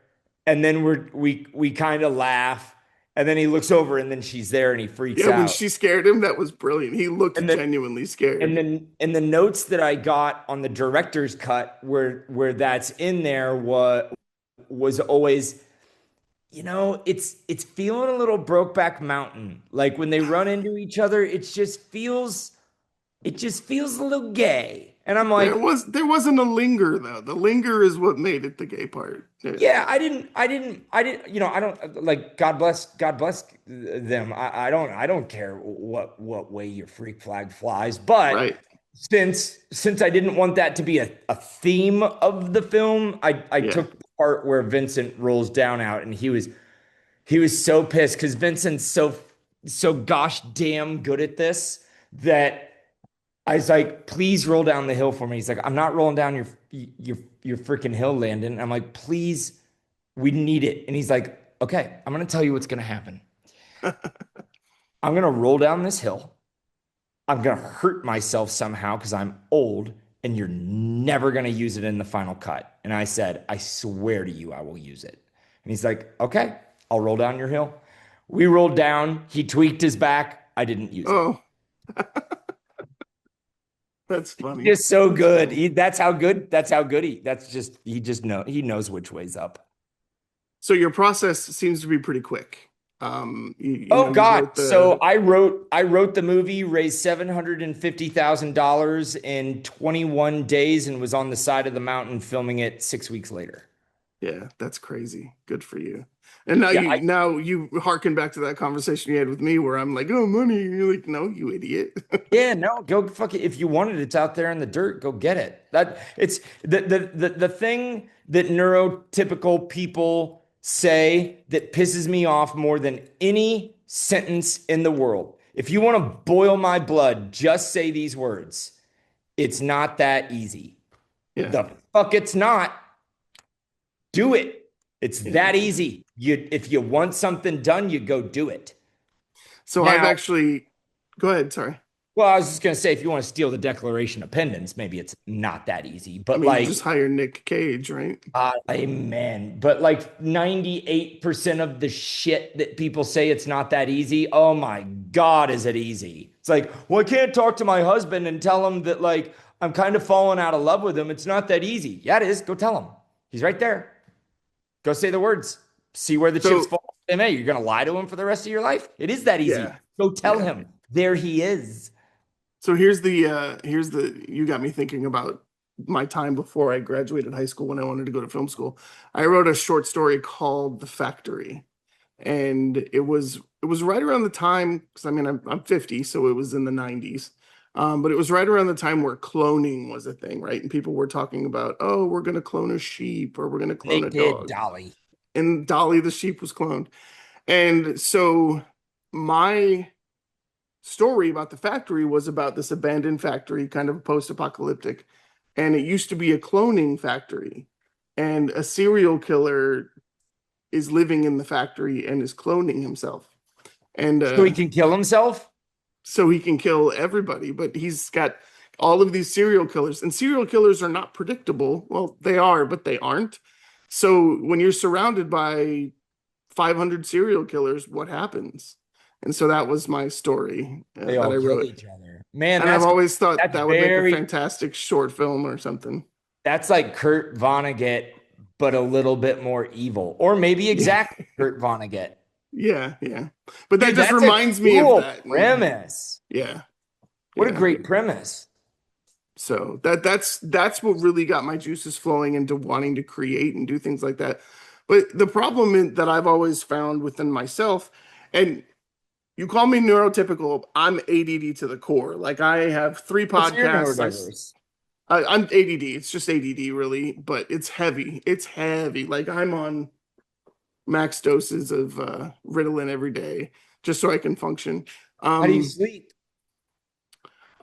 B: and then we kind of laugh, and then he looks over, and then she's there, and he freaks
A: Yeah, when
B: out.
A: she scared him, that was brilliant. He looked
B: And then
A: genuinely
B: and
A: scared.
B: then and the notes that I got on the director's cut where that's in there was always, it's feeling a little Brokeback Mountain. Like when they run into each other, it just feels a little gay. And I'm like,
A: There wasn't a linger though. The linger is what made it the gay part. Yeah,
B: yeah, I don't, like, God bless them. I don't care what way your freak flag flies. But
A: right.
B: since I didn't want that to be a theme of the film, I
A: Yeah.
B: took the part where Vincent rolls down out, and he was so pissed because Vincent's so gosh damn good at this that I was like, please roll down the hill for me. He's like, I'm not rolling down your freaking hill, Landon. I'm like, please, we need it. And he's like, okay, I'm gonna tell you what's gonna happen. I'm gonna roll down this hill. I'm gonna hurt myself somehow because I'm old, and you're never gonna use it in the final cut. And I said, I swear to you, I will use it. And he's like, okay, I'll roll down your hill. We rolled down. He tweaked his back. I didn't use it.
A: Oh, that's funny.
B: Just so
A: That's
B: good.
A: funny.
B: That's how good he knows which way's up.
A: So your process seems to be pretty quick.
B: Oh
A: You
B: God.
A: wrote
B: So
A: the
B: I wrote the movie, raised $750,000 in 21 days, and was on the side of the mountain filming it 6 weeks later.
A: yeah, that's crazy. Good for you. And now
B: Yeah,
A: you harken back to that conversation you had with me where I'm like, oh, money. And you're like, no, you idiot.
B: yeah, no, go fuck it. If you want it, it's out there in the dirt. Go get it. That it's the thing that neurotypical people say that pisses me off more than any sentence in the world. If you want to boil my blood, just say these words. It's not that easy.
A: Yeah,
B: The fuck it's not. Do it. It's
A: yeah.
B: that easy. If you want something done, you go do it.
A: So I've
B: Now,
A: actually, go ahead. Sorry.
B: well, I was just gonna say, if you want to steal the Declaration of Independence, maybe it's not that easy.
A: I
B: But
A: mean,
B: like,
A: just hire Nick Cage, right?
B: amen. But like 98% of the shit that people say it's not that easy, oh my God, is it easy? It's like, well, I can't talk to my husband and tell him that, like, I'm kind of falling out of love with him. It's not that easy. Yeah, it is. Go tell him. He's right there. Go say the words. See where the chips
A: So
B: fall. And hey, you're going to lie to him for the rest of your life? It is that easy.
A: Yeah.
B: Go tell
A: Yeah.
B: him. There he is.
A: So here's the you got me thinking about my time before I graduated high school when I wanted to go to film school. I wrote a short story called The Factory, and it was right around the time, because I mean I'm 50, so it was in the 90s. But it was right around the time where cloning was a thing, right? And people were talking about, oh, we're going to clone a sheep or we're going to
B: They
A: clone a
B: did,
A: dog.
B: Dolly.
A: And Dolly the sheep was cloned. And so my story about the factory was about this abandoned factory, kind of post-apocalyptic. And it used to be a cloning factory. And a serial killer is living in the factory and is cloning himself. And
B: So he can kill himself?
A: so he can kill everybody, but he's got all of these serial killers. And serial killers are not predictable. Well, they are, but they aren't. So when you're surrounded by 500 serial killers, what happens? And so that was my story
B: They
A: that
B: all
A: I
B: kill
A: wrote.
B: each other. Man,
A: And I've always thought
B: that's
A: that would make a
B: very
A: fantastic short film or something.
B: that's like Kurt Vonnegut, but a little bit more evil. Or maybe
A: Yeah,
B: exactly Kurt Vonnegut.
A: yeah, yeah. But that
B: Dude,
A: just
B: that's a
A: reminds me of
B: cool
A: that. And
B: premise.
A: yeah,
B: What a
A: yeah.
B: great premise.
A: So that's what really got my juices flowing into wanting to create and do things like that. But the problem that I've always found within myself, and you call me neurotypical, I'm ADD to the core. Like I have three
B: What's your
A: podcasts.
B: neurodiverse?
A: I'm ADD. It's just ADD really, but it's heavy. It's heavy. Like I'm on max doses of Ritalin every day just so I can function.
B: How do you
A: Um,
B: sleep?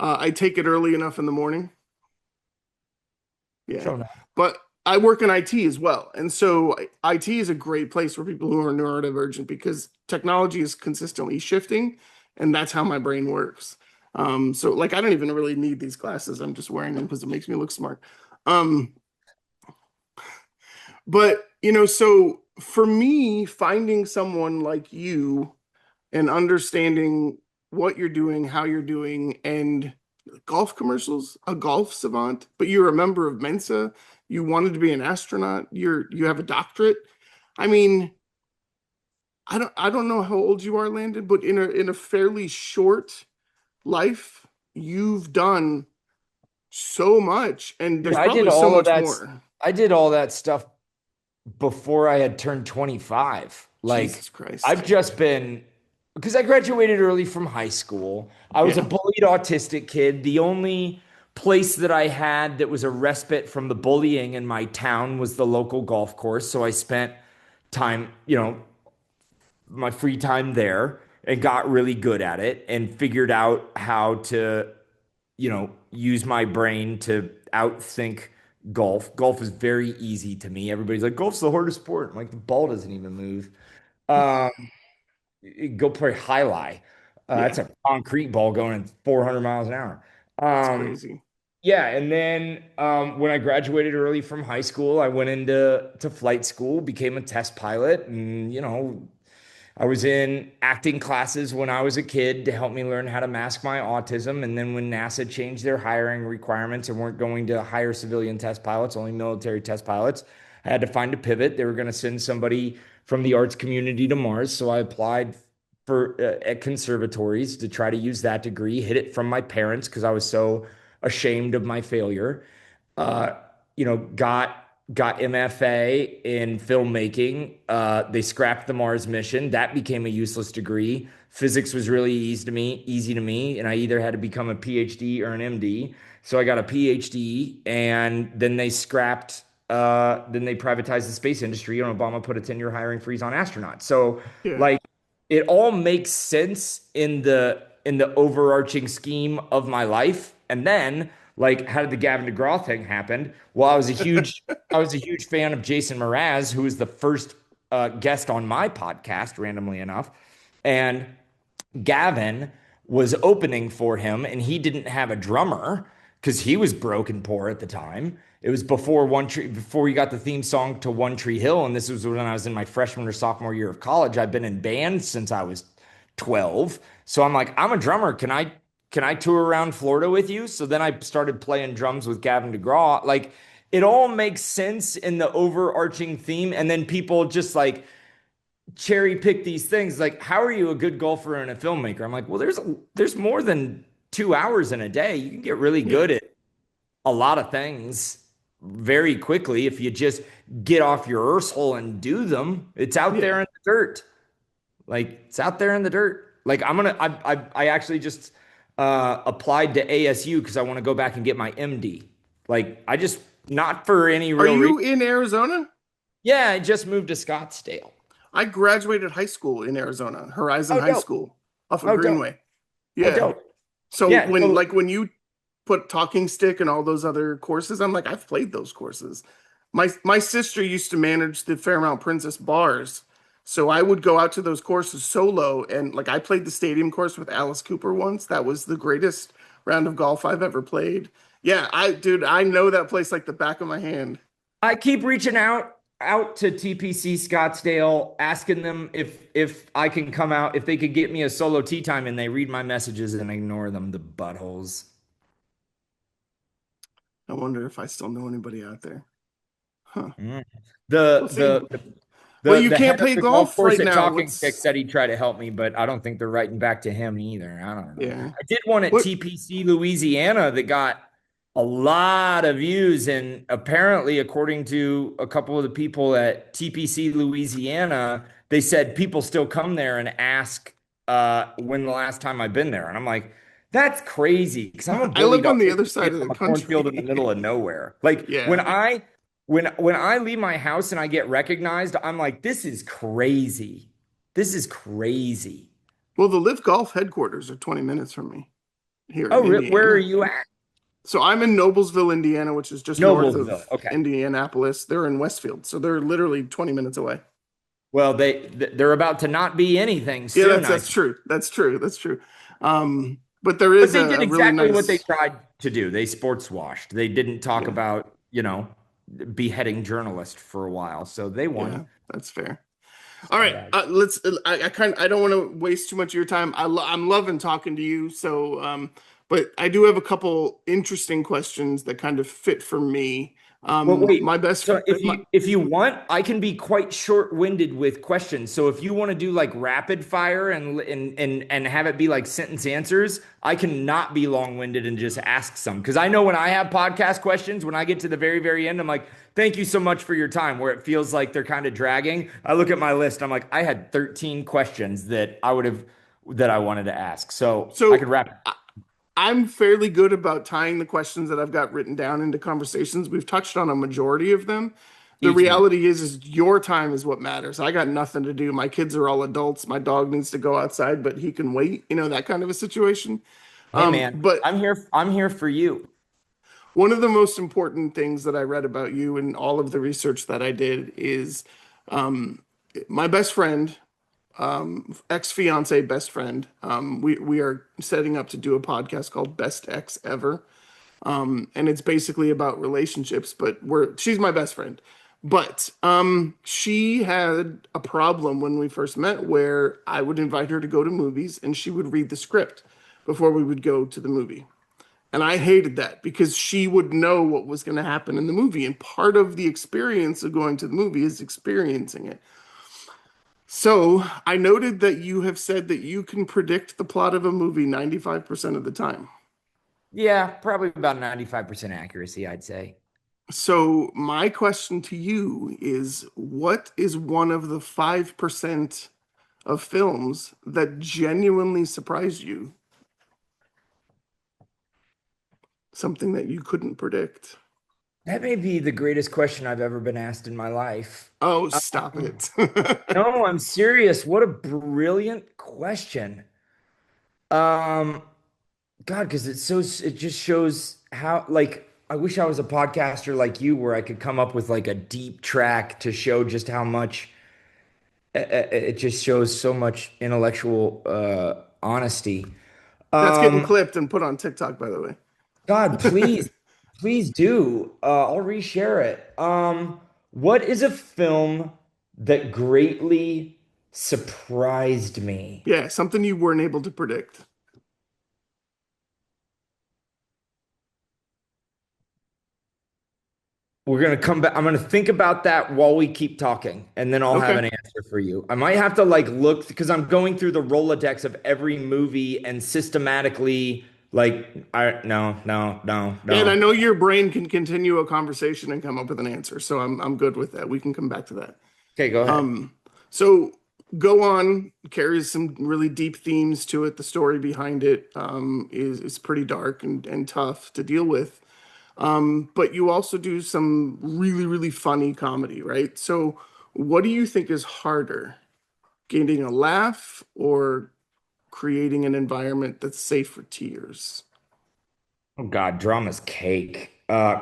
A: I take it early enough in the morning. Yeah.
B: Show no.
A: But I work in IT as well. And so IT is a great place for people who are neurodivergent because technology is consistently shifting, and that's how my brain works. So like I don't even really need these glasses. I'm just wearing them because it makes me look smart. Um, but so for me, finding someone like you and understanding what you're doing, how you're doing, and golf commercials, a golf savant, but you're a member of Mensa, you wanted to be an astronaut, you have a doctorate. I mean, I don't know how old you are, Landon, but in a fairly short life, you've done so much, and
B: Dude,
A: there's probably so much more.
B: I did all that stuff before I had turned 25. Like
A: Jesus Christ.
B: I've just been because I graduated early from high school. I was a
A: Yeah.
B: bullied autistic kid. The only place that I had that was a respite from the bullying in my town was the local golf course. So I spent time, my free time there and got really good at it and figured out how to, use my brain to outthink golf. Golf is very easy to me. Everybody's like, golf's the hardest sport. I'm like, the ball doesn't even move. Um, Go play high lie. That's
A: Yeah.
B: a concrete ball going at 400 miles an hour.
A: It's
B: Um,
A: crazy.
B: yeah, and then when I graduated early from high school, I went into flight school, became a test pilot, and I was in acting classes when I was a kid to help me learn how to mask my autism. And then when NASA changed their hiring requirements and weren't going to hire civilian test pilots, only military test pilots, I had to find a pivot. They were going to send somebody from the arts community to Mars. So I applied for at conservatories to try to use that degree, hid it from my parents because I was so ashamed of my failure. Uh, got MFA in filmmaking. They scrapped the Mars mission. That became a useless degree. Physics was really easy to me, and I either had to become a PhD or an MD. So I got a PhD, and then then they privatized the space industry, and Obama put a 10-year hiring freeze on astronauts. So
A: Yeah.
B: like it all makes sense in the overarching scheme of my life. And then like how did the Gavin DeGraw thing happen? Well, I was a huge fan of Jason Mraz, who was the first guest on my podcast, randomly enough. And Gavin was opening for him, and he didn't have a drummer because he was broke and poor at the time. It was before he got the theme song to One Tree Hill, and this was when I was in my freshman or sophomore year of college. I've been in bands since I was 12, so I'm like, I'm a drummer. Can I tour around Florida with you? So then I started playing drums with Gavin DeGraw. Like it all makes sense in the overarching theme, and then people just like cherry pick these things. Like, how are you a good golfer and a filmmaker? I'm like, well, there's more than 2 hours in a day. You can get really
A: Yeah,
B: good at a lot of things very quickly if you just get off your hole and do them. It's out
A: yeah.
B: there in the dirt. Like it's out there in the dirt. Like I actually just applied to ASU because I want to go back and get my MD. Like I just not for any
A: Are
B: real reason.
A: you in Arizona?
B: Yeah, I just moved to Scottsdale.
A: I graduated high school in Arizona, Horizon
B: Oh,
A: High
B: dope.
A: School off of
B: Oh, dope.
A: Greenway.
B: Oh,
A: Yeah.
B: dope.
A: So
B: Yeah.
A: when
B: So,
A: like when you put talking stick and all those other courses, I'm like, I've played those courses. My sister used to manage the Fairmount Princess bars. So I would go out to those courses solo and like I played the stadium course with Alice Cooper once. That was the greatest round of golf I've ever played. Yeah, I know that place like the back of my hand.
B: I keep reaching out to TPC Scottsdale, asking them if I can come out, if they could get me a solo tea time, and they read my messages and ignore them, the buttholes.
A: I wonder if I still know anybody out there. Huh.
B: Mm.
A: We'll
B: The
A: see.
B: the
A: Well,
B: the
A: you
B: the head
A: can't
B: of
A: play
B: the golf
A: golf
B: course
A: right
B: at
A: now.
B: Talking Stick
A: What's
B: said he'd try to help me, but I don't think they're writing back to him either. I don't know.
A: yeah.
B: I did one at
A: What
B: TPC Louisiana that got a lot of views, and apparently, according to a couple of the people at TPC Louisiana, they said people still come there and ask when the last time I've been there, and I'm like, that's crazy because I'm a
A: I
B: bully
A: live
B: dog
A: on the
B: kid
A: other side of the
B: from a cornfield in the
A: country.
B: middle of nowhere. Like
A: Yeah.
B: when I leave my house and I get recognized, I'm like, this is crazy. This is crazy.
A: Well, the Live Golf headquarters are 20 minutes from me here
B: Oh,
A: in
B: where are
A: Indiana.
B: you at?
A: So I'm in Noblesville, Indiana, which is just north
B: Noblesville.
A: of
B: Okay.
A: Indianapolis. They're in Westfield, so they're literally 20 minutes away.
B: Well, they're about to not be anything
A: Yeah,
B: soon, I
A: that's
B: think.
A: true. That's true. That's true. But there
B: But
A: is
B: they did
A: a really
B: exactly what they
A: nice,
B: tried to do. They sports washed. They didn't talk
A: yeah,
B: about, beheading journalists for a while. So they won.
A: yeah, that's fair. All right,
B: Scumbag.
A: let's. I don't want to waste too much of your time. I'm loving talking to you. So, but I do have a couple interesting questions that kind of fit for me.
B: Well, wait.
A: My best,
B: So if
A: my,
B: you want, I can be quite short-winded with questions. So if you want to do like rapid fire and have it be like sentence answers, I can not be long-winded and just ask some. Because I know when I have podcast questions, when I get to the very, very end, I'm like, thank you so much for your time, where it feels like they're kind of dragging. I look at my list, I'm like, I had 13 questions that I wanted to ask. So I
A: so
B: could wrap it.
A: I'm fairly good about tying the questions that I've got written down into conversations. We've touched on a majority of them. The
B: Teach me.
A: reality is your time is what matters. I got nothing to do. My kids are all adults. My dog needs to go outside, but he can wait, that kind of a situation.
B: Hey man,
A: But
B: I'm here for you.
A: one of the most important things that I read about you and all of the research that I did is um, my best friend, ex-fiance best friend. We are setting up to do a podcast called Best Ex Ever. And it's basically about relationships, but she's my best friend. But she had a problem when we first met where I would invite her to go to movies and she would read the script before we would go to the movie. And I hated that because she would know what was going to happen in the movie. And part of the experience of going to the movie is experiencing it. So I noted that you have said that you can predict the plot of a movie 95% of the time.
B: Yeah, probably about 95% accuracy, I'd say.
A: So my question to you is, what is one of the 5% of films that genuinely surprised you? Something that you couldn't predict.
B: That may be the greatest question I've ever been asked in my life.
A: Oh, stop
B: Um,
A: it.
B: no, I'm serious. What a brilliant question. Um, God, because it just shows how, like, I wish I was a podcaster like you where I could come up with like a deep track to show just how much it just shows so much intellectual honesty.
A: That's getting
B: Um,
A: clipped and put on TikTok, by the
B: God,
A: way.
B: please do. I'll reshare it. What is a film that greatly surprised me?
A: Yeah, something you weren't able to predict.
B: We're gonna come back. I'm gonna think about that while we keep talking, and then I'll have
A: Okay.
B: an answer for you. I might have to like look because I'm going through the Rolodex of every movie and systematically like I no, no, no,
A: Yeah, and I
B: no.
A: know your brain can continue a conversation and come up with an answer, so I'm good with that. We can come back to that.
B: Okay, go ahead.
A: So go on carries some really deep themes to it. The story behind it is pretty dark and tough to deal with. But you also do some really funny comedy, right? So what do you think is harder, getting a laugh or creating an environment that's safe for tears?
B: Oh God, drama's cake.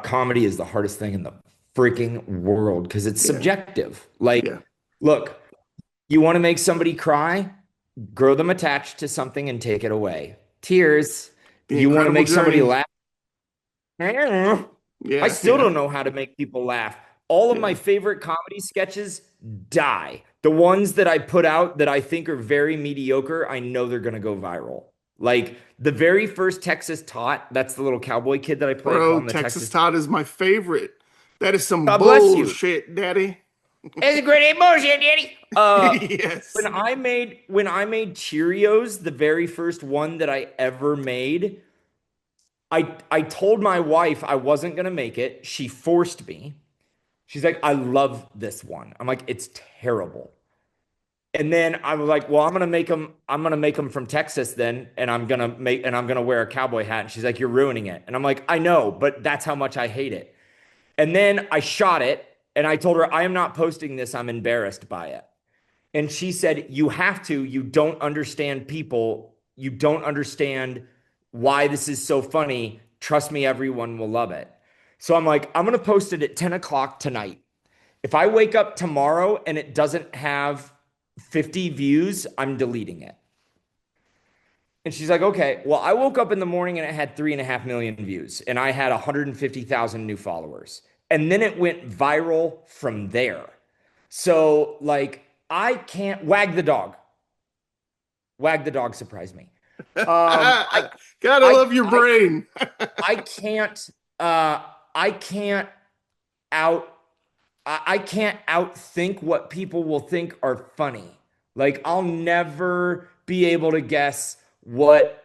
B: Comedy is the hardest thing in the freaking world because it's
A: Yeah,
B: subjective. Like,
A: yeah.
B: look, you want to make somebody cry, grow them attached to something and take it away. Tears.
A: The
B: You want to
A: Incredible
B: make somebody
A: Journey.
B: laugh. I
A: Yeah,
B: still
A: yeah.
B: don't know how to make people laugh. All of my
A: Yeah.
B: favorite comedy sketches die. The ones that I put out that I think are very mediocre, I know they're going to go viral. Like the very first Texas Tot, that's the little cowboy kid that I play. I call
A: Bro,
B: him the
A: Texas
B: Texas.
A: Todd is my favorite. That is some
B: God bless you.
A: bullshit, daddy.
B: It's a great bullshit, Daddy. When
A: Yes.
B: I made Cheerios, the very first one that I ever made, I told my wife I wasn't gonna make it. She forced me. She's like, I love this one. I'm like, it's terrible. And then I was like, well, I'm gonna make them. I'm gonna make them from Texas then, and I'm gonna wear a cowboy hat. And she's like, you're ruining it. And I'm like, I know, but that's how much I hate it. And then I shot it, and I told her, I am not posting this. I'm embarrassed by it. And she said, you have to. You don't understand people. You don't understand why this is so funny. Trust me, everyone will love it. So I'm like, I'm gonna post it at 10 o'clock tonight. If I wake up tomorrow and it doesn't have 50 views, I'm deleting it. And she's like, okay. Well, I woke up in the morning and it had 3.5 million views, and I had 150,000 new followers. And then it went viral from there. So, like, I can't wag the dog. Wag the dog surprised me. Um, I,
A: Gotta
B: I,
A: love your
B: I,
A: brain.
B: I can't, uh, I can't out I can't outthink what people will think are funny. Like I'll never be able to guess what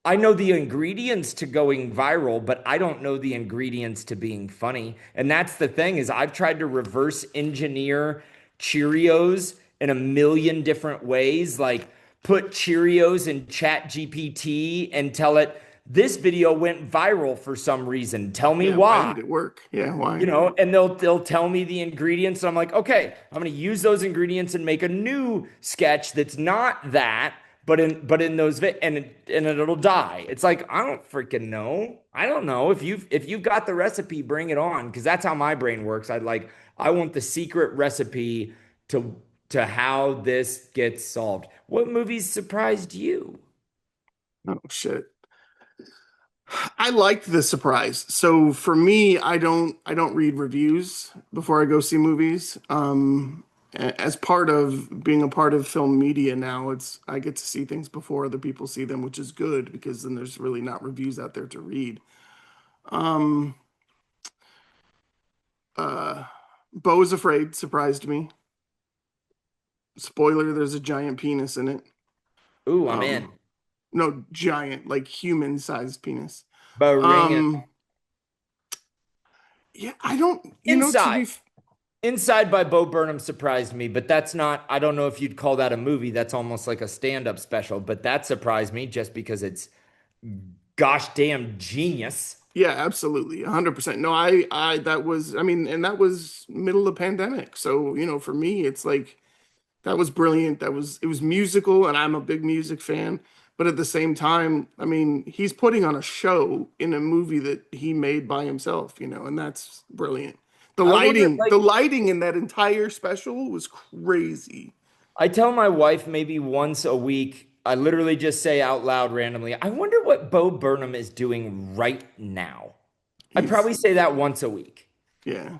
B: I know the ingredients to going viral, but I don't know the ingredients to being funny. And that's the thing is I've tried to reverse engineer Cheerios in a million different ways, like put Cheerios in Chat GPT and tell it this video went viral for some reason. Tell me
A: Yeah, why
B: why,
A: did it work? Yeah, why?
B: and they'll tell me the ingredients. And I'm like, okay, I'm gonna use those ingredients and make a new sketch that's not that, but in those and it'll die. It's like I don't freaking know. I don't know if you've got the recipe, bring it on because that's how my brain works. I want the secret recipe to to how this gets solved. What movies surprised you?
A: Oh shit. I liked the surprise. So for me, I don't read reviews before I go see movies. As part of being a part of film media now, it's I get to see things before other people see them, which is good because then there's really not reviews out there to read. Um, uh, Beau is Afraid surprised me. Spoiler, there's a giant penis in it.
B: Ooh, I'm
A: Um,
B: in.
A: no, giant, like human-sized penis.
B: Bring it
A: Um, yeah, I don't, to
B: inside.
A: be
B: Inside by Bo Burnham surprised me, but that's not, I don't know if you'd call that a movie. That's almost like a stand up special, but that surprised me just because it's gosh damn genius.
A: Yeah, absolutely. 100%. No, that was, I mean, and that was middle of pandemic. So, for me, it's like, that was brilliant. It was musical, and I'm a big music fan. But at the same time, I mean, he's putting on a show in a movie that he made by himself, and that's brilliant.
B: I wonder,
A: The
B: like,
A: lighting in that entire special was crazy.
B: I tell my wife maybe once a week, I literally just say out loud randomly, I wonder what Bo Burnham is doing right now. I
A: He's,
B: probably say that once a week.
A: yeah.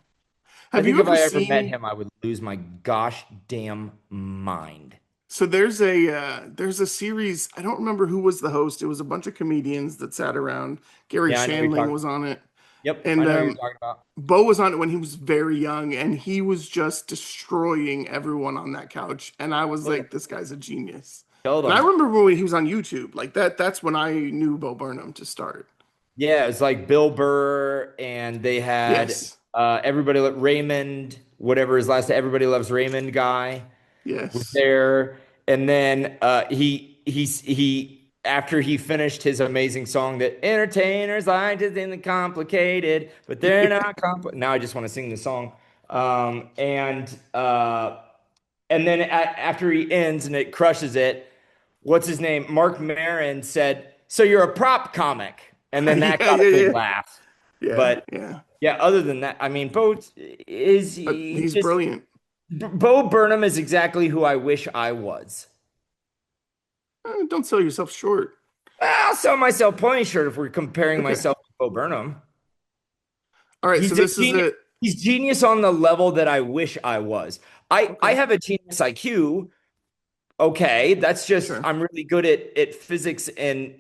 B: I
A: Have
B: think
A: you
B: if
A: ever
B: I ever met
A: seen
B: him, I would lose my gosh damn mind.
A: So there's a series. I don't remember who was the host. It was a bunch of comedians that sat around. Gary
B: Yeah, I know you're
A: Shandling
B: talking.
A: was on it,
B: Yep, I
A: And
B: know who you're talking about.
A: Bo was on it when he was very young, and he was just destroying everyone on that couch. And I was
B: Killed him.
A: like, this guy's a genius.
B: Killed
A: And I
B: him.
A: remember when he was on YouTube, like that's when I knew Bo Burnham to start.
B: Yeah, it's like Bill Burr, and they had
A: Yes.
B: Raymond, whatever his last, everybody loves Raymond guy was
A: Yes.
B: there, and then he after he finished his amazing song that entertainers like to think they're complicated, but they're not compl. Now I just want to sing the song, and then after he ends and it crushes it, what's his name? Mark Maron said, "So you're a prop comic," and then that
A: Yeah,
B: got a
A: yeah,
B: big
A: yeah.
B: laugh.
A: Yeah,
B: But
A: yeah.
B: yeah, other than that, I mean, he
A: He's
B: just
A: brilliant.
B: Bo Burnham is exactly who I wish I was.
A: Don't sell yourself short.
B: I'll sell myself plenty short if we're comparing
A: Okay.
B: myself to Bo Burnham.
A: All right, so
B: He's a
A: this is
B: genius.
A: it.
B: He's genius on the level that I wish I was. I
A: Okay,
B: have a genius IQ. Okay, that's just
A: sure.
B: I'm really good at physics and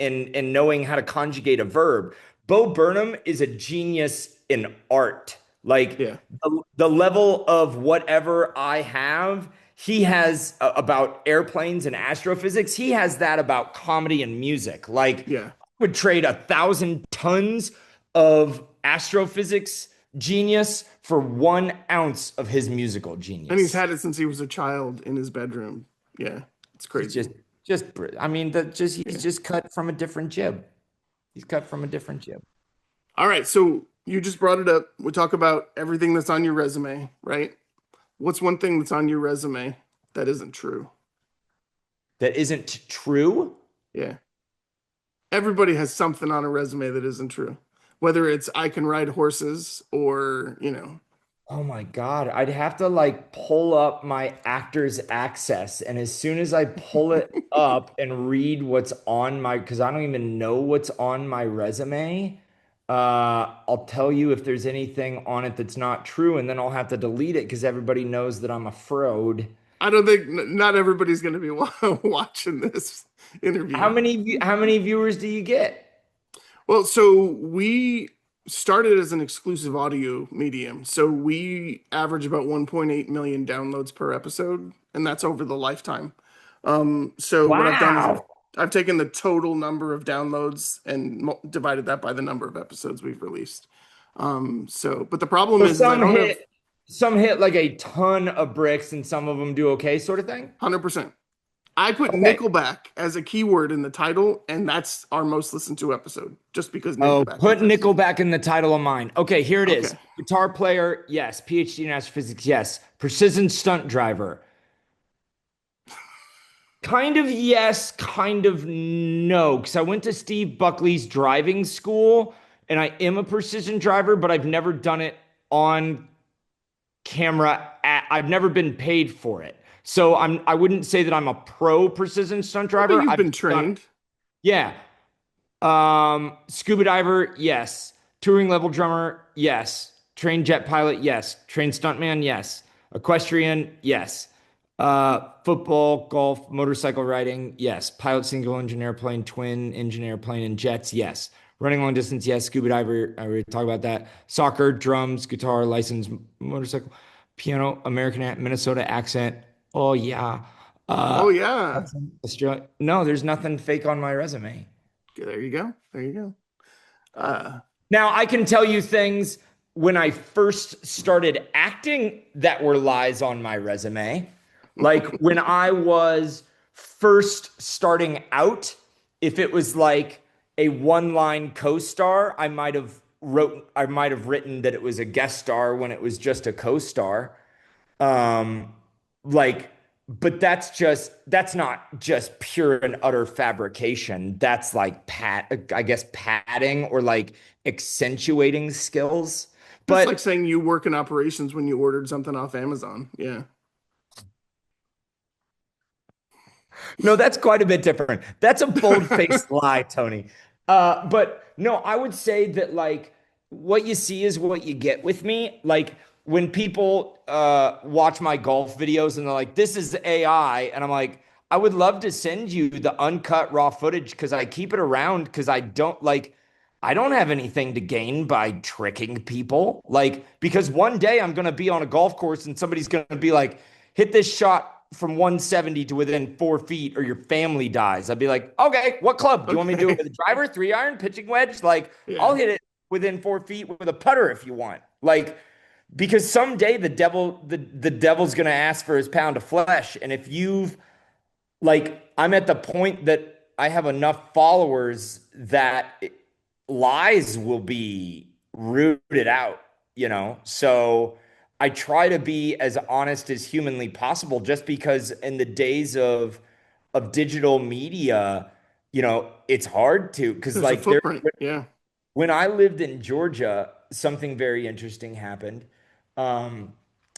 B: knowing how to conjugate a verb. Bo Burnham is a genius in art. Like
A: Yeah,
B: the level of whatever I have, he has about airplanes and astrophysics. He has that about comedy and music. Like
A: yeah.
B: I would trade 1,000 tons of astrophysics genius for 1 ounce of his musical
A: And he's
B: genius.
A: had it since he was a child in his bedroom. Yeah, it's
B: He's
A: crazy.
B: I mean, he's
A: Yeah.
B: just cut from a different jib. He's cut from a different jib.
A: All right, so you just brought it up. We talk about everything that's on your resume, right? What's one thing that's on your resume that isn't true?
B: That isn't true.
A: Yeah. Everybody has something on a resume that isn't true. Whether it's I can ride horses or,
B: Oh my God. I'd have to like pull up my actor's access. And as soon as I pull it up and read what's on because I don't even know what's on my resume, I'll tell you if there's anything on it that's not true. And then I'll have to delete it because everybody knows that I'm a fraud.
A: I don't think not everybody's going to be watching this interview.
B: How many viewers do you get?
A: Well, so we started as an exclusive audio medium. So we average about 1.8 million downloads per episode, and that's over the lifetime. So what I've done is I've
B: Wow.
A: I've taken the total number of downloads and divided that by the number of episodes we've released. But the problem
B: So
A: is I don't have
B: some hit like a ton of bricks and some of them do okay, sort of thing.
A: 100%. I put
B: Okay.
A: Nickelback as a keyword in the title, and that's our most listened to episode, just because
B: Oh,
A: Nickelback
B: put
A: exists.
B: Nickelback in the title of mine. Okay, here it is.
A: Okay.
B: Guitar player, yes. PhD in astrophysics, yes. Precision stunt driver. Kind of yes, kind of no. Because I went to Steve Buckley's driving school and I am a precision driver, but I've never done it on camera. I've never been paid for it. So I wouldn't say that I'm a pro precision stunt
A: Well, but
B: driver.
A: you've
B: I've
A: been
B: done,
A: trained.
B: yeah. Scuba diver, yes. Touring level drummer, yes. Trained jet pilot, yes. Trained stuntman, yes. Equestrian, yes. Football, golf, motorcycle riding, yes. Pilot, single engine airplane, twin engine airplane, and jets, yes. Running long distance, yes. Scuba diver, I already talked about that. Soccer, drums, guitar, license, motorcycle, piano, Minnesota accent. Oh yeah.
A: Oh
B: Uh,
A: yeah.
B: Australia. No, there's nothing fake on my resume.
A: Okay, there you go. There you go. Uh,
B: Now, I can tell you things when I first started acting that were lies on my resume. Like when I was first starting out, if it was like a one-line co-star, I might have written that it was a guest star when it was just a co-star. Um, like, but that's not just pure and utter fabrication. That's like I guess padding or like accentuating skills.
A: that's like
B: But
A: saying you work in operations when you ordered something off Amazon. Yeah.
B: no, that's quite a bit different. That's a bold-faced lie, Tony. But no, I would say that like what you see is what you get with me. Like when people watch my golf videos and they're like, "This is AI," and I'm like, I would love to send you the uncut raw footage because I keep it around because I don't like. I don't have anything to gain by tricking people. Like, because one day I'm going to be on a golf course and somebody's going to be like, hit this shot from 170 to within 4 feet or your family dies. I'd be like, okay, what club? Do you want me to do it
A: Okay.
B: with a driver, 3 iron, pitching wedge? Like, I'll
A: Yeah.
B: hit it within 4 feet with a putter if you want. Like, because someday the devil's going to ask for his pound of flesh. And if you've like I'm at the point that I have enough followers that lies will be rooted out, you know? So I try to be as honest as humanly possible just because in the days of digital media, it's hard to because
A: There's a
B: like there
A: footprint. Yeah.
B: when I lived in Georgia, something very interesting happened. Um,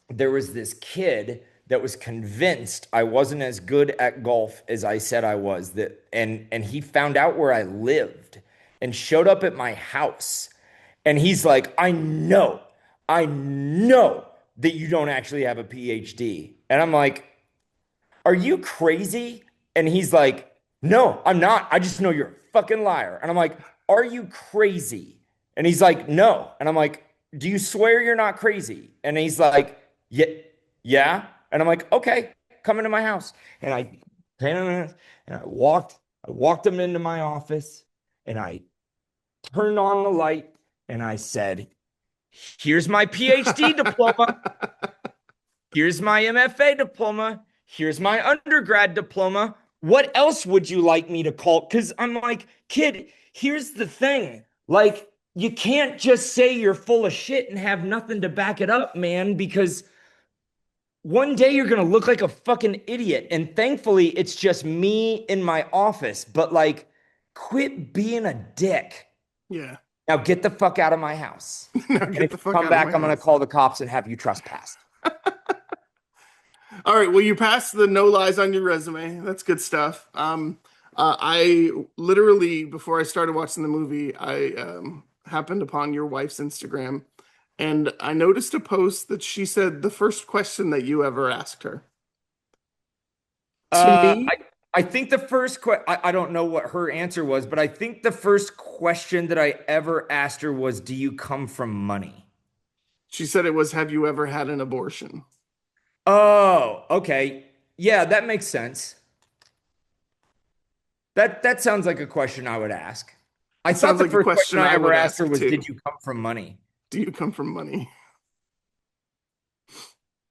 B: there was this kid that was convinced I wasn't as good at golf as I said I was. And he found out where I lived and showed up at my house. And he's like, I know that you don't actually have a PhD. And I'm like, are you crazy? And he's like, no, I'm not. I just know you're a fucking liar. And I'm like, are you crazy? And he's like, no. And I'm like, do you swear you're not crazy? And he's like, yeah, yeah. And I'm like, okay, come into my house. And I walked him into my office and I turned on the light and I said, here's my PhD diploma. Here's my MFA diploma. Here's my undergrad diploma. What else would you like me to call? Because I'm like, kid, here's the thing. Like, you can't just say you're full of shit and have nothing to back it up, man, because one day you're going to look like a fucking idiot. And thankfully, it's just me in my office. But like, quit being a dick.
A: Yeah.
B: Now get the fuck out of my house.
A: Now
B: And
A: get
B: if
A: the
B: you
A: fuck
B: come
A: out of
B: back,
A: my
B: I'm going to
A: house.
B: call the cops and have you trespassed.
A: All right. Well, you passed the no lies on your resume. That's good stuff. I literally, before I started watching the movie, I happened upon your wife's Instagram, and I noticed a post that she said the first question that you ever asked her. To
B: Uh,
A: me,
B: I, I think the first I don't know what her answer was, but I think the first question that I ever asked her was, "Do you come from money?"
A: she said it was, "Have you ever had an abortion?"
B: Oh, okay. Yeah, that makes sense. That sounds like a question I would ask. I
A: It
B: thought
A: sounds
B: the
A: like a
B: first question
A: question
B: I
A: I
B: ever
A: would
B: asked her
A: ask
B: was,
A: too.
B: "Did you come from money?"
A: Do you come from money?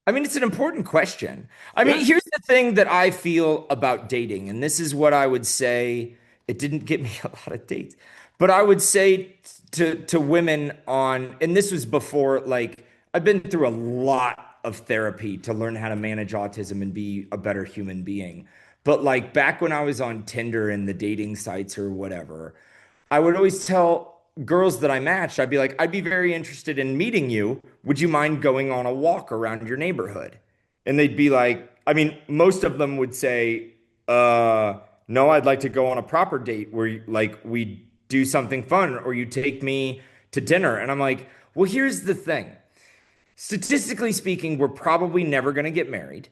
B: I mean, it's an important question. I mean,
A: Yeah.
B: here's the thing that I feel about dating, and this is what I would say. It didn't get me a lot of dates, but I would say to women and this was before, like, I've been through a lot of therapy to learn how to manage autism and be a better human being. But like back when I was on Tinder and the dating sites or whatever, I would always tell girls that I matched, I'd be like, I'd be very interested in meeting you. Would you mind going on a walk around your neighborhood? And they'd be like, I mean, most of them would say, no, I'd like to go on a proper date where like we do something fun or you take me to dinner. And I'm like, well, here's the thing. Statistically speaking, we're probably never going to get married.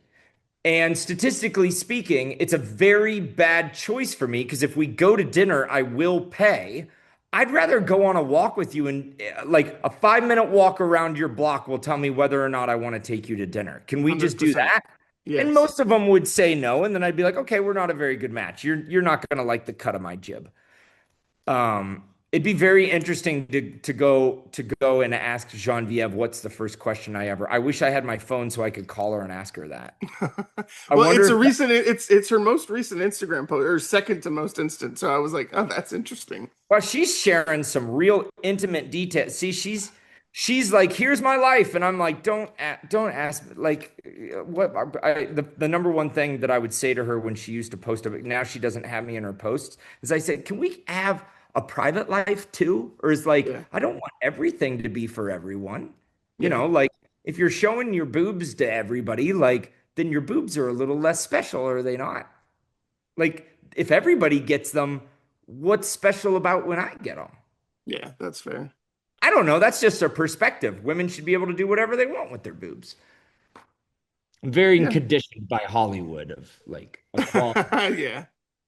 B: And statistically speaking, it's a very bad choice for me because if we go to dinner, I will pay. I'd rather go on a walk with you and like a 5 minute walk around your block will tell me whether or not I want to take you to dinner. Can we just do
A: 100%.
B: that? And
A: Yes.
B: most of them would say no. And then I'd be like, okay, we're not a very good match. You're not going to like the cut of my jib. It'd be very interesting to go and ask Genevieve what's the first question I ever. I wish I had my phone so I could call her and ask her that. I
A: Well,
B: wonder
A: it's
B: if
A: a recent it's her most recent Instagram post or second to most instant. So I was like, "Oh, that's interesting."
B: well, she's sharing some real intimate details. See, she's like, "Here's my life," and I'm like, don't ask." Like, what? The number one thing that I would say to her when she used to post it, now she doesn't have me in her posts, is I said, "Can we have a private life too?" Or is like,
A: Yeah.
B: I don't want everything to be for everyone.
A: Yeah.
B: Like if you're showing your boobs to everybody, like then your boobs are a little less special, are they not? Like, if everybody gets them, what's special about when I get them?
A: Yeah, that's fair.
B: I don't know. That's just a perspective. Women should be able to do whatever they want with their boobs. I'm very
A: Yeah.
B: conditioned by Hollywood of like equality.
A: Yeah.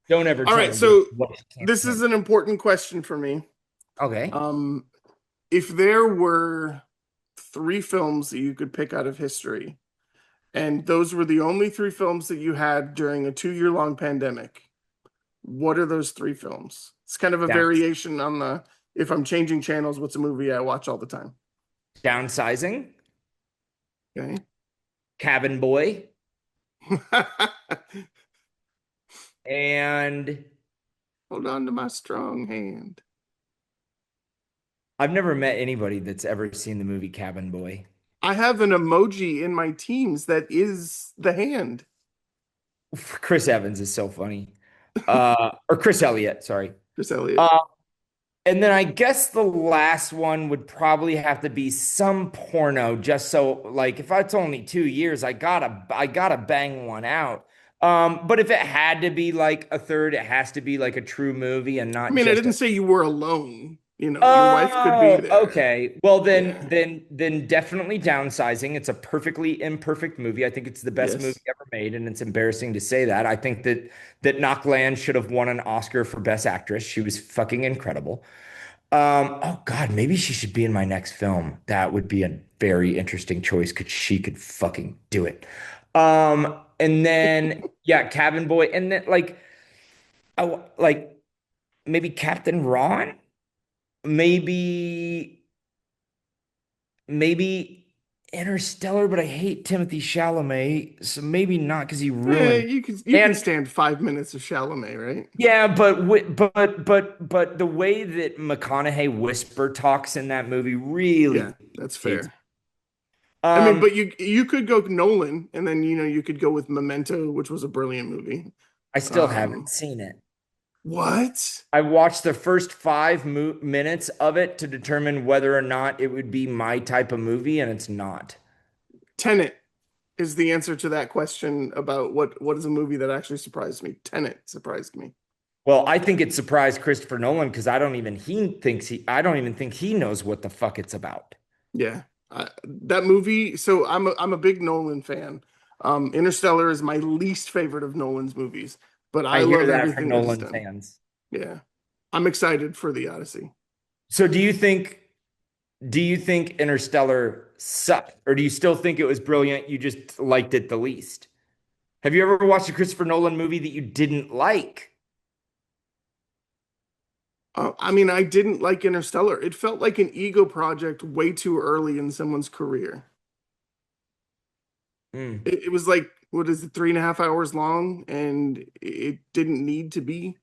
B: Don't ever
A: All
B: tell
A: right,
B: a woman
A: so
B: what she can
A: this
B: and
A: is
B: can't.
A: an important question for me.
B: Okay.
A: Um, if there were three films that you could pick out of history, and those were the only three films that you had during a 2 year long pandemic, what are those three films? It's kind of a
B: Down,
A: variation on the if I'm changing channels, what's a movie I watch all the time?
B: downsizing,
A: Okay.
B: cabin boy, and
A: Hold on to my strong hand.
B: I've never met anybody that's ever seen the movie Cabin Boy.
A: I have an emoji in my Teams that is the hand.
B: Chris Evans is so funny. Or Chris Elliott, sorry.
A: Chris Elliott.
B: Uh, and then I guess the last one would probably have to be some porno, just so like if it's only 2 years, I gotta bang one out. But if it had to be like a third, it has to be like a true movie and
A: I
B: not
A: mean, I
B: just
A: didn't
B: a.
A: say you were alone. Your wife could be
B: Oh,
A: there.
B: okay. Well, then,
A: Yeah.
B: then, then definitely downsizing. It's a perfectly imperfect movie. I think it's the best movie
A: Yes.
B: ever made, and it's embarrassing to say that. I think that Knockland should have won an Oscar for Best Actress. She was fucking incredible. Oh God, maybe she should be in my next film. That would be a very interesting choice because she could fucking do it. And then yeah, Cabin Boy, and then like maybe Captain Ron, maybe Interstellar, but I hate Timothy Chalamet, so maybe not because he
A: Eh,
B: ruined.
A: you could
B: And
A: stand 5 minutes of Chalamet, right?
B: yeah, but the way that McConaughey whisper talks in that movie
A: Yeah,
B: really
A: that's
B: irritates.
A: fair. I mean,
B: Um,
A: but you could go Nolan, and then you could go with Memento, which was a brilliant movie.
B: I still haven't
A: Um,
B: seen it.
A: what?
B: I watched the first 5 minutes of it to determine whether or not it would be my type of movie, and it's not.
A: Tenet is the answer to that question about what is a movie that actually surprised me. Tenet surprised me.
B: Well, I think it surprised Christopher Nolan because I don't even think he knows what the fuck it's about.
A: Yeah, that movie. So I'm a big Nolan fan. Interstellar is my least favorite of Nolan's movies, but I
B: I hear
A: love
B: that from
A: everything that he's
B: Nolan
A: done.
B: fans.
A: Yeah, I'm excited for the Odyssey.
B: So do you think Interstellar sucked or do you still think it was brilliant? You just liked it the least? Have you ever watched a Christopher Nolan movie that you didn't like?
A: I mean, I didn't like Interstellar. It felt like an ego project way too early in someone's career.
B: Hmm.
A: It was like, what is it, 3.5 hours long, and it didn't need to be.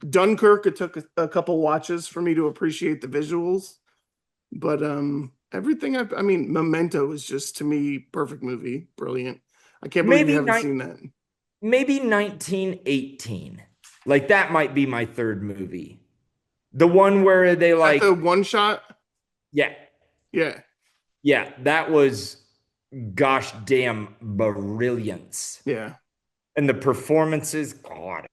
A: Dunkirk, it took a couple watches for me to appreciate the visuals, but everything I mean, Memento is just to me perfect movie, brilliant. I can't believe you
B: Maybe
A: haven't
B: nine,
A: seen that.
B: maybe 1918. Like that might be my third movie. The one where they
A: Is that the
B: like,
A: one shot?
B: yeah,
A: Yeah,
B: yeah, that was gosh damn brilliance.
A: yeah.
B: And the performances, God,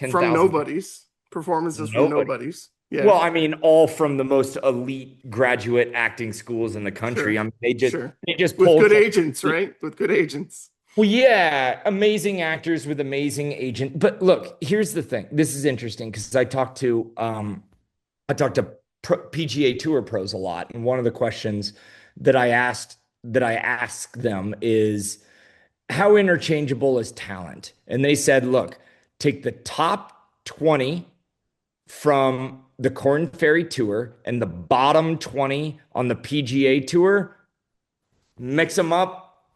A: From
B: 10,000
A: Nobodies, performances from
B: nobody.
A: Nobodies.
B: Well,
A: Yeah,
B: I mean, all from the most elite graduate acting schools in the country.
A: sure,
B: I mean, they just
A: sure.
B: they just
A: With
B: pulled
A: good
B: from.
A: agents, right? With good agents.
B: Well, yeah, amazing actors with amazing agent. But look, here's the thing. This is interesting because I talked to PGA Tour pros a lot, and one of the questions that I ask them is how interchangeable is talent? And they said, look, take the top 20 from the Corn Ferry Tour and the bottom 20 on the PGA Tour, mix them up,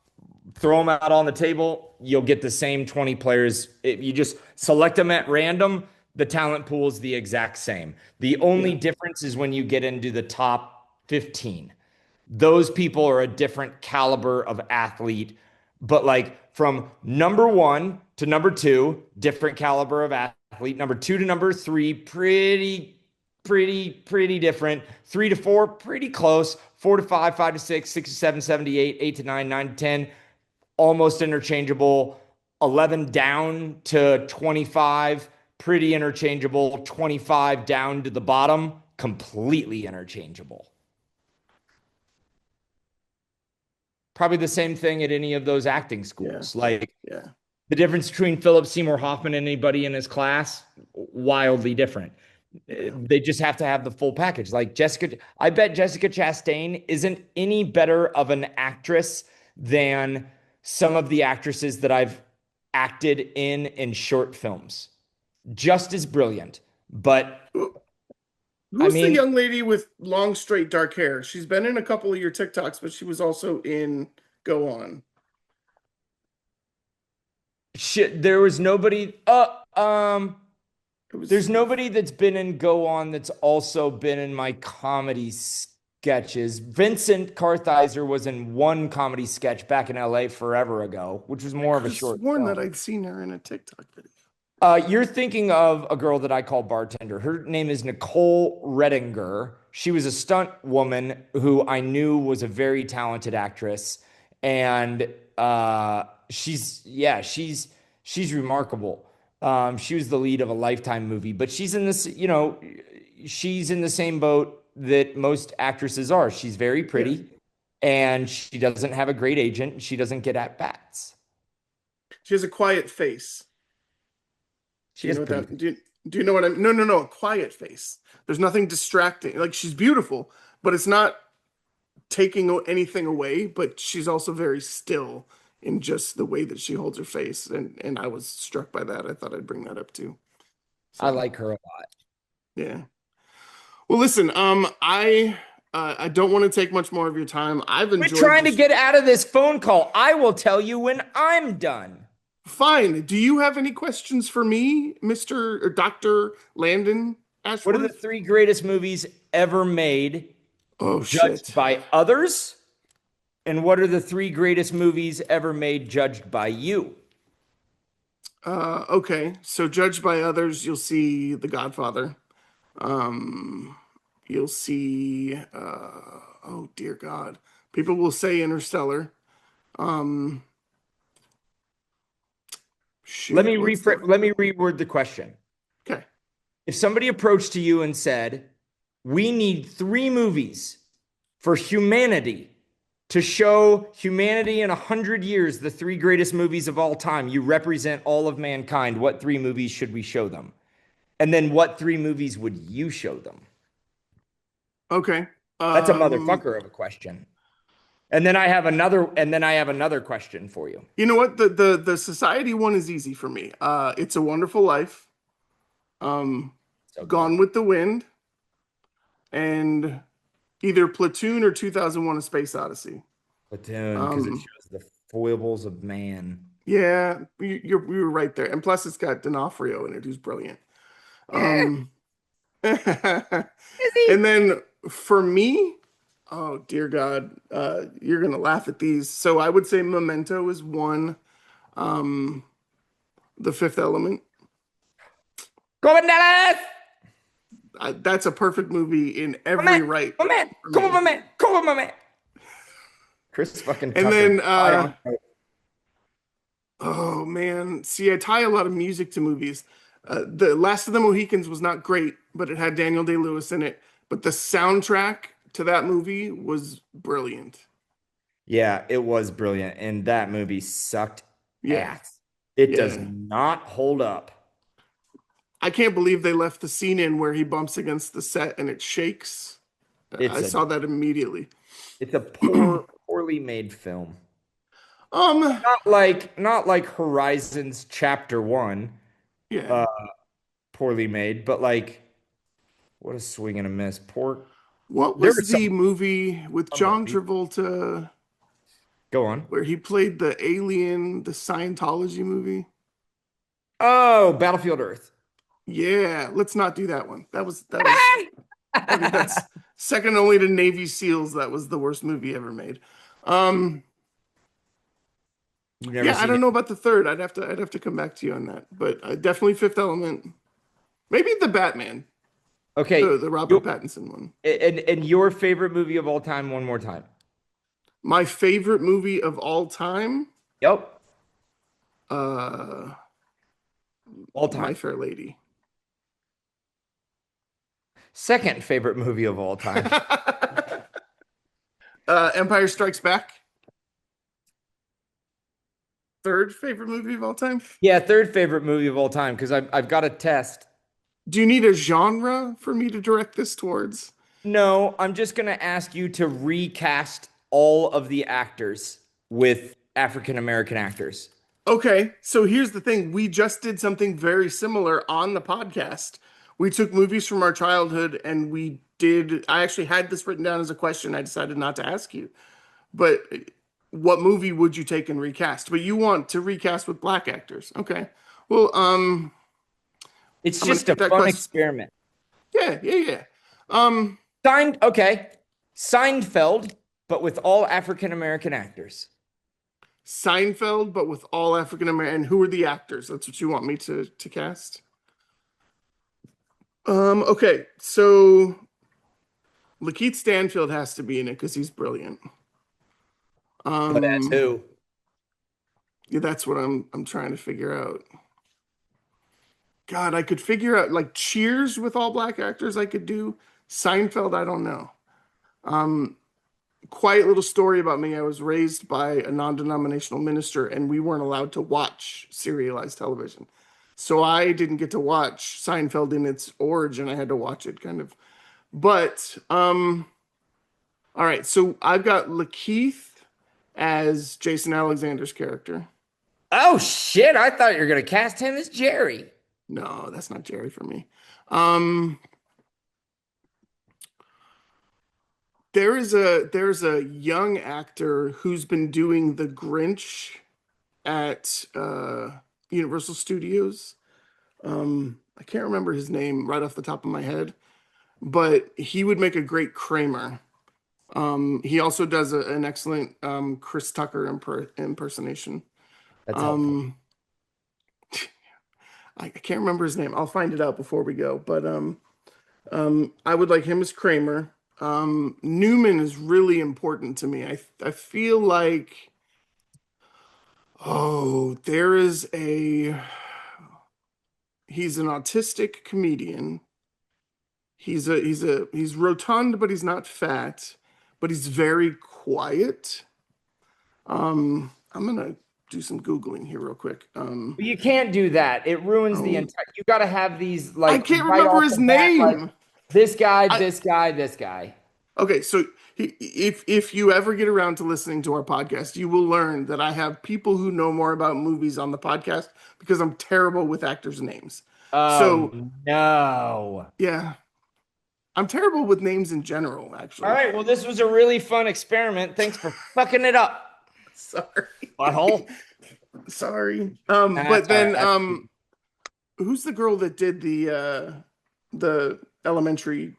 B: throw them out on the table, you'll get the same 20 players. If you just select them at random, the talent pool is the exact same. The only
A: Yeah,
B: difference is when you get into the top 15. Those people are a different caliber of athlete, but like from number one to number two, different caliber of athlete. Number two to number three, pretty different. Three to four, pretty close. Four to five, five to six, six to seven, seven to eight, eight to nine, nine to 10, almost interchangeable. 11 down to 25, pretty interchangeable. 25 down to the bottom, completely interchangeable. Probably the same thing at any of those acting
A: yeah,
B: schools. Like
A: yeah.
B: the difference between Philip Seymour Hoffman and anybody in his class, wildly different. They just have to have the full package. Like Jessica, I bet Jessica Chastain isn't any better of an actress than some of the actresses that I've acted in short films. Just as brilliant. But I
A: Who's the
B: mean,
A: young lady with long, straight, dark hair? She's been in a couple of your TikToks, but she was also in Go On.
B: shit, there was nobody.
A: It was
B: There's nobody that's been in Go On that's also been in my comedy sketches. Vincent Kartheiser was in one comedy sketch back in LA forever ago, which was
A: I
B: more of
A: could
B: a
A: have
B: short
A: sworn that
B: film.
A: I'd seen her in a TikTok video.
B: You're thinking of a girl that I call bartender. Her name is Nicole Redinger. She was a stunt woman who I knew was a very talented actress, and she's remarkable. She was the lead of a Lifetime movie, but she's in this, she's in the same boat that most actresses are. She's very
A: Yeah.
B: pretty, and she doesn't have a great agent. She doesn't get at bats.
A: She has a quiet face.
B: She
A: Do you
B: has
A: know what
B: pretty.
A: do you know what No, no, no, a quiet face. There's nothing distracting. Like she's beautiful, but it's not taking anything away, but she's also very still in just the way that she holds her face. And I was struck by that. I thought I'd bring that up too.
B: I
A: So,
B: like her a lot.
A: yeah. Well, listen, I don't want to take much more of your time. I've
B: We're
A: enjoyed
B: trying to
A: this.
B: get out of this phone call. I will tell you when I'm done.
A: Fine. Do you have any questions for me, Mr. or Dr. Landon
B: What are the
A: Ashworth?
B: three greatest movies ever made,
A: Oh
B: judged
A: shit.
B: by others? And what are the three greatest movies ever made, judged by you?
A: Okay. So judged by others, you'll see The Godfather. Um, you'll see oh dear God. People will say Interstellar. Um, shoot, what's the
B: Let me reword the question.
A: Okay.
B: If somebody approached to you and said, "We need three movies for humanity to show humanity in 100 years, the three greatest movies of all time. You represent all of mankind. What three movies should we show them? And then what three movies would you show them?"
A: Okay.
B: That's a
A: Um,
B: motherfucker of a question. And then I have another question for you.
A: you know what? The society one is easy for me. It's a Wonderful Life. Um,
B: So good.
A: Gone with the Wind, and either Platoon or 2001: A Space Odyssey.
B: Platoon, because it
A: Um,
B: shows the foibles of man.
A: yeah, you were right there. And plus, it's got D'Onofrio in it, who's brilliant.
B: Eh,
A: Um, and
B: is he?
A: then for me, oh dear God, you're gonna laugh at these. So I would say Memento is one. Um, The Fifth Element.
B: Come on, Dallas!
A: That's a perfect movie in
B: My
A: every
B: man!
A: right
B: My man!
A: for
B: Come on,
A: me.
B: my man! Come on, my man! Chris fucking
A: And
B: Tucker.
A: then,
B: I don't know.
A: oh man, see, I tie a lot of music to movies. The Last of the Mohicans was not great, but it had Daniel Day-Lewis in it. But the soundtrack to that movie was brilliant.
B: Yeah, it was brilliant. And that movie sucked
A: Yeah,
B: ass. It does
A: yeah.
B: not hold up.
A: I can't believe they left the scene in where he bumps against the set and it shakes. I
B: It's a
A: saw that immediately.
B: it's a poorly made film.
A: Um,
B: Not like Horizons Chapter One,
A: yeah.
B: uh, poorly made, but like what a swing and a miss. Poor.
A: What
B: There
A: was
B: was some
A: the movie with
B: fun
A: John
B: movies.
A: Travolta
B: Go on.
A: where he played the alien, the Scientology movie?
B: Oh, Battlefield Earth.
A: Yeah, let's not do that one. I think that's second only to Navy SEALs. That was the worst movie ever made. Um,
B: You've never
A: yeah, I
B: seen
A: don't
B: it.
A: know about the third. I'd have to come back to you on that. But definitely Fifth Element. Maybe the Batman,
B: Okay,
A: the Robert
B: your
A: Pattinson one.
B: and your favorite movie of all time, one more time.
A: My favorite movie of all time,
B: Yep,
A: uh,
B: all
A: My
B: time.
A: Fair Lady.
B: Second favorite movie of all time.
A: Empire Strikes Back. Third favorite movie of all time.
B: Yeah, third favorite movie of all time because I've got a test.
A: Do you need a genre for me to direct this towards?
B: No, I'm just going to ask you to recast all of the actors with African American actors.
A: Okay, so here's the thing. We just did something very similar on the podcast. We took movies from our childhood and I actually had this written down as a question. I decided not to ask you. But what movie would you take and recast? But you want to recast with black actors. Okay. Well,
B: It's
A: I'm gonna
B: just a
A: take that
B: fun
A: question.
B: experiment.
A: Yeah, yeah, yeah. Um,
B: Okay. Seinfeld, but with all African American actors.
A: Seinfeld, but with all African American. And who are the actors? That's what you want me to cast? Okay, so Lakeith Stanfield has to be in it because he's brilliant.
B: But as
A: Um,
B: who?
A: yeah, that's what I'm trying to figure out. God, I could figure out like Cheers with all black actors. I could do Seinfeld. I don't know. Um, quiet little story about me. I was raised by a non-denominational minister, and we weren't allowed to watch serialized television. So I didn't get to watch Seinfeld in its origin. I had to watch it kind of. But all right. So I've got Lakeith as Jason Alexander's character.
B: Oh shit! I thought you were gonna cast him as Jerry.
A: No, that's not Jerry for me. Um, there's a young actor who's been doing the Grinch at Universal Studios. I can't remember his name right off the top of my head, but he would make a great Kramer. He also does an excellent Chris Tucker impersonation.
B: That's helpful.
A: Um, I can't remember his name. I'll find it out before we go. But I would like him as Kramer. Newman is really important to me. I feel like there is a he's an autistic comedian. He's rotund, but he's not fat, but he's very quiet. I'm gonna do some Googling here real quick.
B: But you can't do that. It ruins the
A: Oh,
B: entire. You got to have these
A: I
B: like
A: can't
B: right
A: remember
B: off
A: his
B: the bat, like
A: name.
B: this guy,
A: I
B: this guy, this guy.
A: Okay, so if you ever get around to listening to our podcast, you will learn that I have people who know more about movies on the podcast because I'm terrible with actors' names.
B: Oh
A: So,
B: no.
A: yeah, I'm terrible with names in general,
B: All
A: actually.
B: right. Well, this was a really fun experiment. Thanks for fucking it up,
A: Sorry.
B: butthole.
A: Sorry. But
B: That's all right.
A: then who's the girl that did the elementary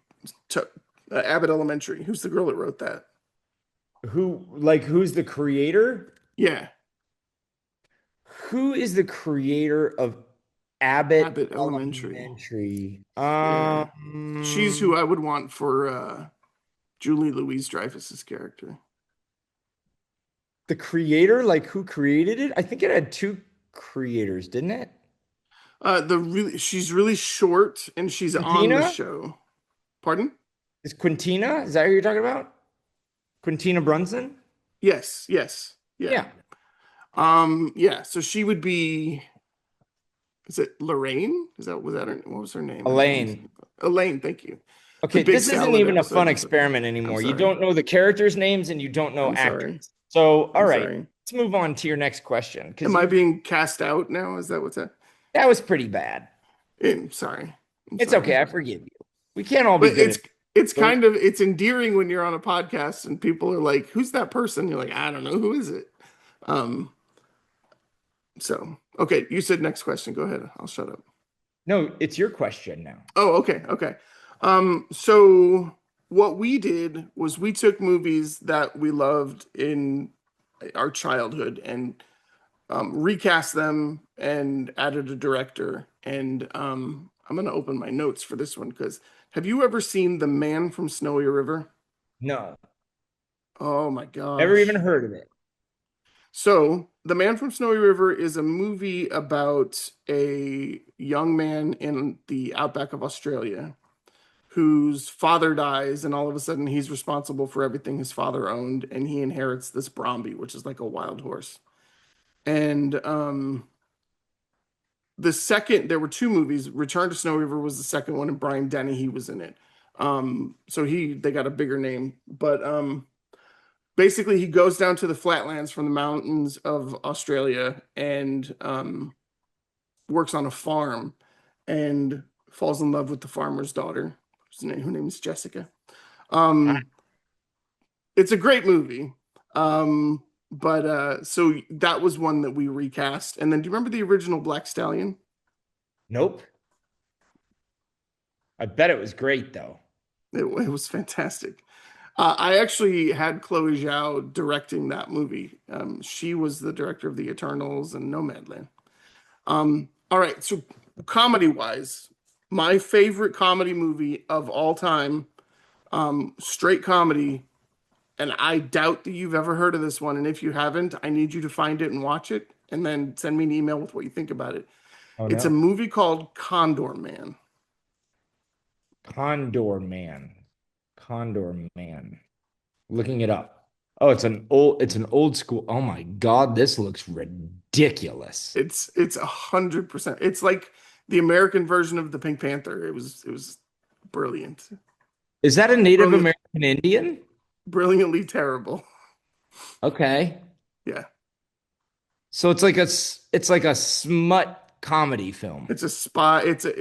A: to, Abbott Elementary? Who's the girl that wrote that?
B: Who's the creator?
A: Yeah,
B: Who is the creator of Abbott
A: Abbott Elementary.
B: Elementary?
A: Yeah. She's who I would want for Julie Louise Dreyfus's character.
B: The creator, like who created it? I think it had two creators, didn't it?
A: She's really short and she's on the
B: Quintina?
A: show. Pardon?
B: Is Quintina? Is that who you're talking about? Quintina Brunson?
A: Yes, yes. Yeah.
B: Yeah.
A: Yeah, so she would be is it Lorraine? Was that her what was her name? I can't
B: Elaine.
A: think. Elaine, thank you. The
B: Okay,
A: big
B: this isn't
A: salad
B: even a fun
A: episode.
B: experiment
A: I'm
B: anymore. You
A: sorry.
B: don't know the characters' names and you don't know
A: I'm sorry.
B: actors. So, all
A: I'm
B: right,
A: sorry.
B: let's move on to your next question because
A: Am I
B: you
A: being cast out now? Is that what's that?
B: that was pretty bad.
A: Sorry. I'm
B: It's
A: sorry.
B: okay, I forgive you. We can't all be
A: But
B: good at
A: it's
B: so
A: kind of it's endearing when you're on a podcast and people are like, "Who's that person?" You're like, "I don't know. Who is it?" Um, so okay, you said next question. Go ahead. I'll shut up.
B: no, it's your question now.
A: Oh, okay, okay. So what we did was we took movies that we loved in our childhood and recast them and added a director. And I'm gonna open my notes for this one because have you ever seen The Man from Snowy River?
B: No,
A: Oh my
B: never even
A: gosh.
B: heard of it.
A: So, The Man from Snowy River is a movie about a young man in the outback of Australia whose father dies, and all of a sudden he's responsible for everything his father owned, and he inherits this Bromby, which is like a wild horse. And The second, there were two movies. Return to Snow River was the second one, and Brian Denny, he was in it. So they got a bigger name, but basically he goes down to the flatlands from the mountains of Australia and works on a farm and falls in love with the farmer's daughter, whose name is Jessica. Um, it's a great movie. But so that was one that we recast. And then do you remember the original Black Stallion?
B: Nope. I bet it was great though.
A: It was fantastic. I actually had Chloe Zhao directing that movie. She was the director of The Eternals and Nomadland. All right, so comedy wise, my favorite comedy movie of all time, straight comedy, and I doubt that you've ever heard of this one. And if you haven't, I need you to find it and watch it, and then send me an email with what you think about it.
B: Oh
A: It's a
B: no.
A: movie called Condor Man.
B: Condor Man. Condor Man. Looking it up. Oh, it's an old school. Oh my God, this looks ridiculous.
A: It's 100%. It's like the American version of the Pink Panther. It was brilliant,
B: Is that a Native
A: brilliant,
B: American Indian?
A: brilliantly terrible.
B: Okay.
A: Yeah,
B: So it's like a smut comedy film.
A: it's a spy. It's a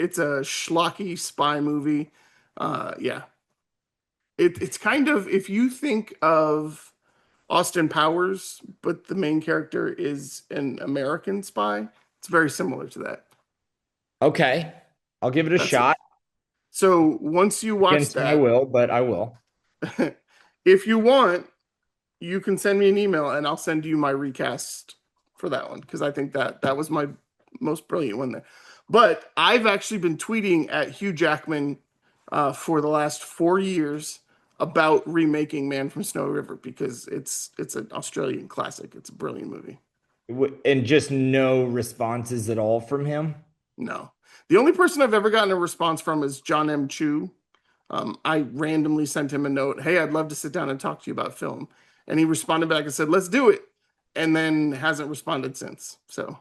A: schlocky spy movie. Yeah, it's kind of if you think of Austin Powers, but the main character is an American spy. It's very similar to that.
B: Okay. I'll give it a
A: That's it.
B: shot.
A: So once you watch
B: Against my
A: that,
B: will, but I will.
A: if you want, you can send me an email and I'll send you my recast for that one because I think that was my most brilliant one there. But I've actually been tweeting at Hugh Jackman for the last 4 years about remaking Man from Snow River because it's an Australian classic. It's a brilliant movie.
B: And just no responses at all from him.
A: No, the only person I've ever gotten a response from is John M. Chu. I randomly sent him a note, "Hey, I'd love to sit down and talk to you about film," and he responded back and said, "Let's do it," and then hasn't responded since. So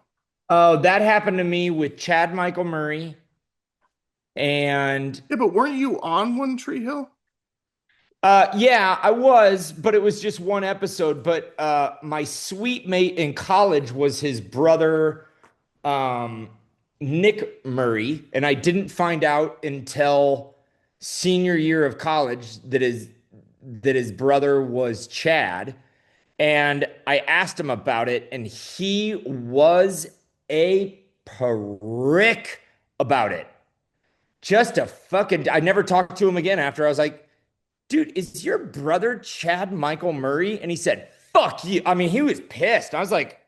B: Oh, that happened to me with Chad Michael Murray. And
A: yeah, but weren't you on One Tree Hill?
B: yeah, I was, but it was just one episode. But my suite mate in college was his brother, um, Nick Murray, and I didn't find out until senior year of college that his brother was Chad. And I asked him about it, and he was a prick about it. Just a fucking. I never talked to him again after. I was like, dude, is your brother Chad Michael Murray? And he said, fuck you. I mean, he was pissed. I was like,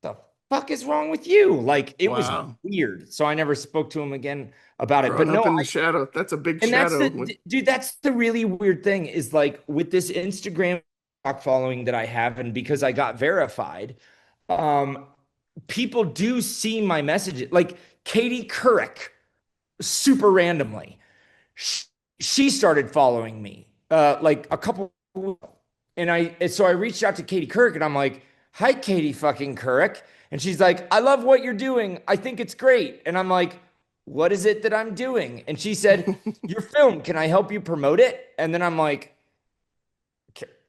B: the fuck is wrong with you? Like, it was
A: Wow,
B: weird. So I never spoke to him again about it. But
A: growing up
B: no,
A: in the shadow. That's a big
B: and that's
A: shadow.
B: the dude, that's the really weird thing is like with this Instagram following that I have, and because I got verified, um, people do see my messages. Like Katie Couric, super randomly, she started following me like a couple, and so I reached out to Katie Couric, and I'm like, "Hi, Katie fucking Couric," and she's like, "I love what you're doing. I think it's great," and I'm like, "What is it that I'm doing?" And she said, "Your film. Can I help you promote it?" And then I'm like,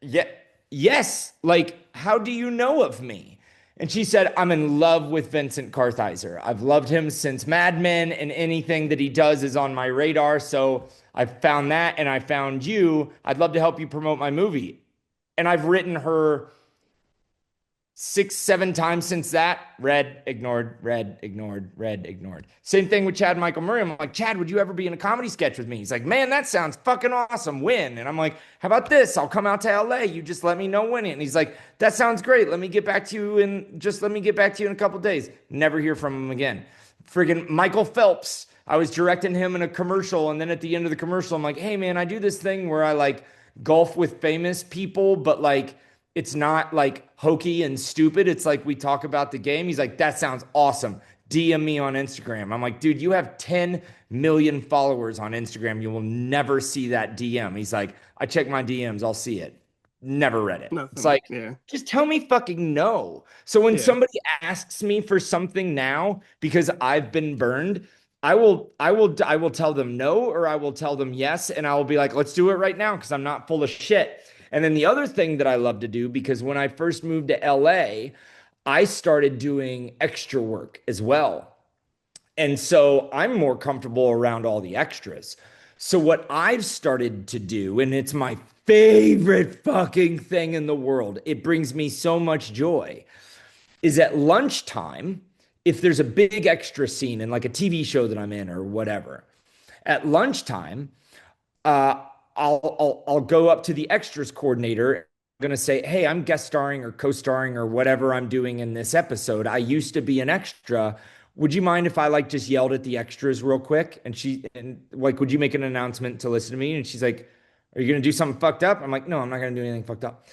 B: yeah, yes. Like, how do you know of me? And she said, I'm in love with Vincent Kartheiser. I've loved him since Mad Men, and anything that he does is on my radar. So I found that and I found you. I'd love to help you promote my movie. And I've written her 6, 7 times since that. Read, ignored, read, ignored, read, ignored. Same thing with Chad Michael Murray. I'm like, Chad, would you ever be in a comedy sketch with me? He's like, man, that sounds fucking awesome. When? And I'm like, how about this? I'll come out to LA. You just let me know when. And he's like, that sounds great. Let me get back to you in a couple days. Never hear from him again. Friggin' Michael Phelps. I was directing him in a commercial, and then at the end of the commercial, I'm like, hey man, I do this thing where I like golf with famous people, but like it's not like hokey and stupid. It's like we talk about the game. He's like, that sounds awesome. DM me on Instagram. I'm like, dude, you have 10 million followers on Instagram. You will never see that DM. He's like, I check my DMs. I'll see it. Never read it. It's
A: Nothing.
B: like,
A: Yeah.
B: just tell me fucking no. So when
A: Yeah.
B: somebody asks me for something now because I've been burned, I will tell them no, or I will tell them yes, and I will be like, let's do it right now because I'm not full of shit. And then the other thing that I love to do, because when I first moved to LA, I started doing extra work as well. And so I'm more comfortable around all the extras. So what I've started to do, and it's my favorite fucking thing in the world, it brings me so much joy, is at lunchtime, if there's a big extra scene in like a TV show that I'm in or whatever, at lunchtime, uh, I'll go up to the extras coordinator. I'm gonna say, hey, I'm guest starring or co-starring or whatever I'm doing in this episode. I used to be an extra. Would you mind if I like just yelled at the extras real quick? And like, would you make an announcement to listen to me? And she's like, are you gonna do something fucked up? I'm like, no, I'm not gonna do anything fucked up.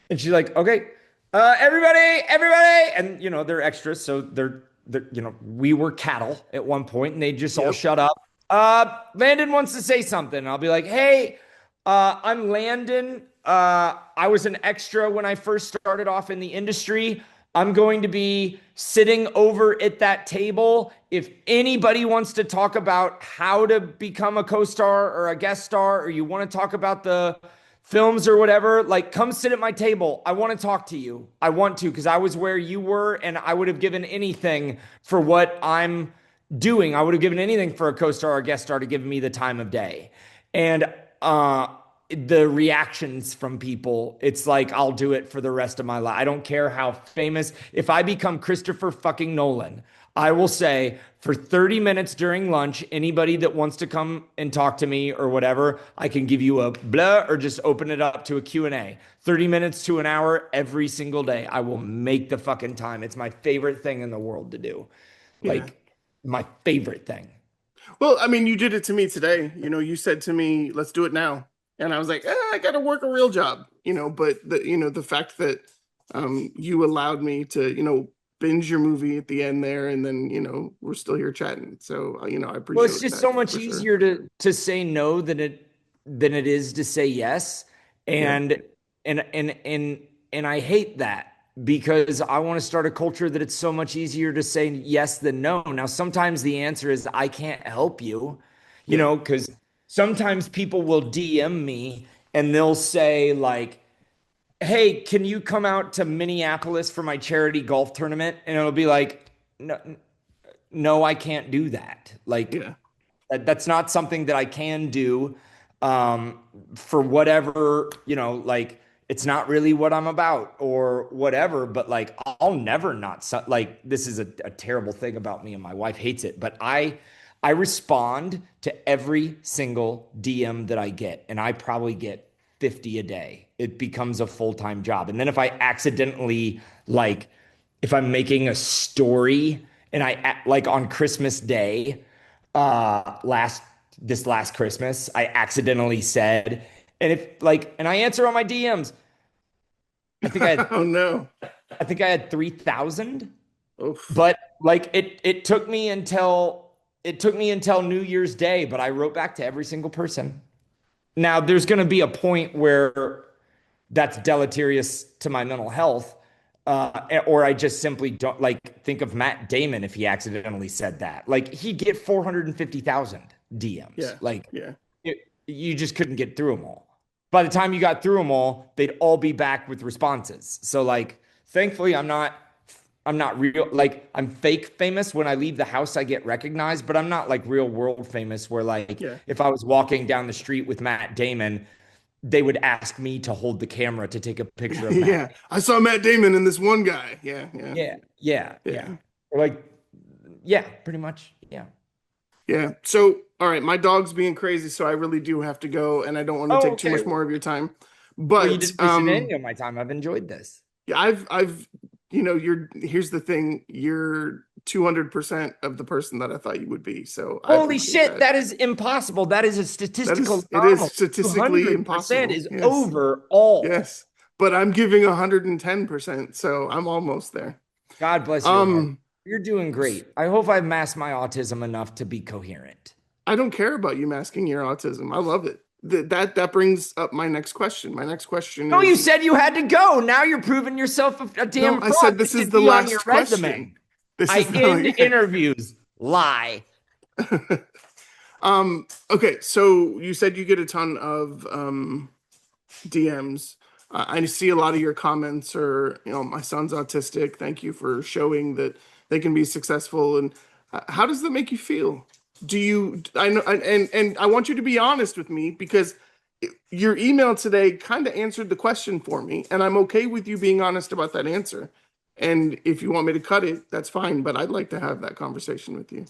B: And she's like, okay, everybody, and they're extras, so they're we were cattle at one point, and they just all
A: Yep.
B: shut up. Landon wants to say something. I'll be like, hey, I'm Landon. I was an extra when I first started off in the industry. I'm going to be sitting over at that table. If anybody wants to talk about how to become a co-star or a guest star, or you want to talk about the films or whatever, like come sit at my table. I want to talk to you. I want to, because I was where you were, and I would have given anything for what I'm doing. I would have given anything for a co-star or a guest star to give me the time of day. And the reactions from people, it's like I'll do it for the rest of my life. I don't care how famous. If I become Christopher fucking Nolan, I will say for 30 minutes during lunch, anybody that wants to come and talk to me or whatever, I can give you a blah or just open it up to a Q&A. 30 minutes to an hour every single day. I will make the fucking time. It's my favorite thing in the world to do.
A: Yeah.
B: Like my favorite thing.
A: Well, I mean, you did it to me today. You said to me, "Let's do it now," and I was like, I got to work a real job. But the fact that you allowed me to binge your movie at the end there, and then we're still here chatting. So I
B: Well, it's
A: appreciate
B: just
A: that
B: so much
A: for sure.
B: easier to say no than it is to say yes.
A: Yeah.
B: And and and and and I hate that, because I want to start a culture that it's so much easier to say yes than no. Now, sometimes the answer is I can't help you,
A: Yeah.
B: because sometimes people will DM me and they'll say like, "Hey, can you come out to Minneapolis for my charity golf tournament?" And it'll be like, "No, no, I can't do that." Like
A: Yeah.
B: that's not something that I can do, um, for whatever, like it's not really what I'm about or whatever. But like, I'll never not, like, this is a terrible thing about me, and my wife hates it, but I respond to every single DM that I get, and I probably get 50 a day. It becomes a full-time job. And then if I accidentally, like, if I'm making a story and like on Christmas Day, last Christmas, I accidentally said, and I answer on my DMs. I think I had
A: Oh no.
B: I think I had 3,000,
A: Oof.
B: but like it took me until New Year's Day, but I wrote back to every single person. Now there's going to be a point where that's deleterious to my mental health. Or I just simply don't, like, think of Matt Damon. If he accidentally said that, like, he'd get 450,000 DMs.
A: Yeah.
B: Like,
A: Yeah.
B: you just couldn't get through them all. By the time you got through them all, they'd all be back with responses. So like, thankfully, I'm not real. Like, I'm fake famous. When I leave the house, I get recognized, but I'm not like real world famous where, like,
A: Yeah.
B: if I was walking down the street with Matt Damon, they would ask me to hold the camera to take a picture of Matt.
A: Yeah. I saw Matt Damon in this one guy. Yeah. Yeah.
B: Yeah, yeah, yeah.
A: Yeah.
B: Or like, yeah, pretty much. Yeah.
A: Yeah. So, all right, my dog's being crazy, so I really do have to go, and I don't want to
B: Oh,
A: take too
B: okay.
A: much more of your time.
B: Well, you
A: But
B: didn't waste any of my time. I've enjoyed this.
A: yeah, here's the thing, you're 200% of the person that I thought you would be. So I
B: Holy
A: appreciate
B: shit,
A: that.
B: that is impossible. That is a statistical
A: It is
B: anomaly.
A: statistically
B: 200%
A: impossible.
B: is
A: Yes.
B: over all.
A: Yes. But I'm giving 110%, so I'm almost there.
B: God bless your heart.
A: Um,
B: You're doing great. I hope I've masked my autism enough to be coherent.
A: I don't care about you masking your autism. I love it. That brings up my next question. My next question
B: No, you
A: is,
B: said you had to go. Now you're proving yourself a
A: no,
B: damn
A: I
B: fraud.
A: said
B: This
A: this is
B: should
A: the
B: be on your
A: last question.
B: resume.
A: This
B: I
A: is
B: end
A: the
B: interviews. Lie.
A: yeah. Okay, so you said you get a ton of DMs. I see a lot of your comments are, my son's autistic. Thank you for showing that they can be successful. And how does that make you feel? Do you, I know, and I want you to be honest with me because your email today kind of answered the question for me, and I'm okay with you being honest about that answer. And if you want me to cut it, that's fine, but I'd like to have that conversation with you.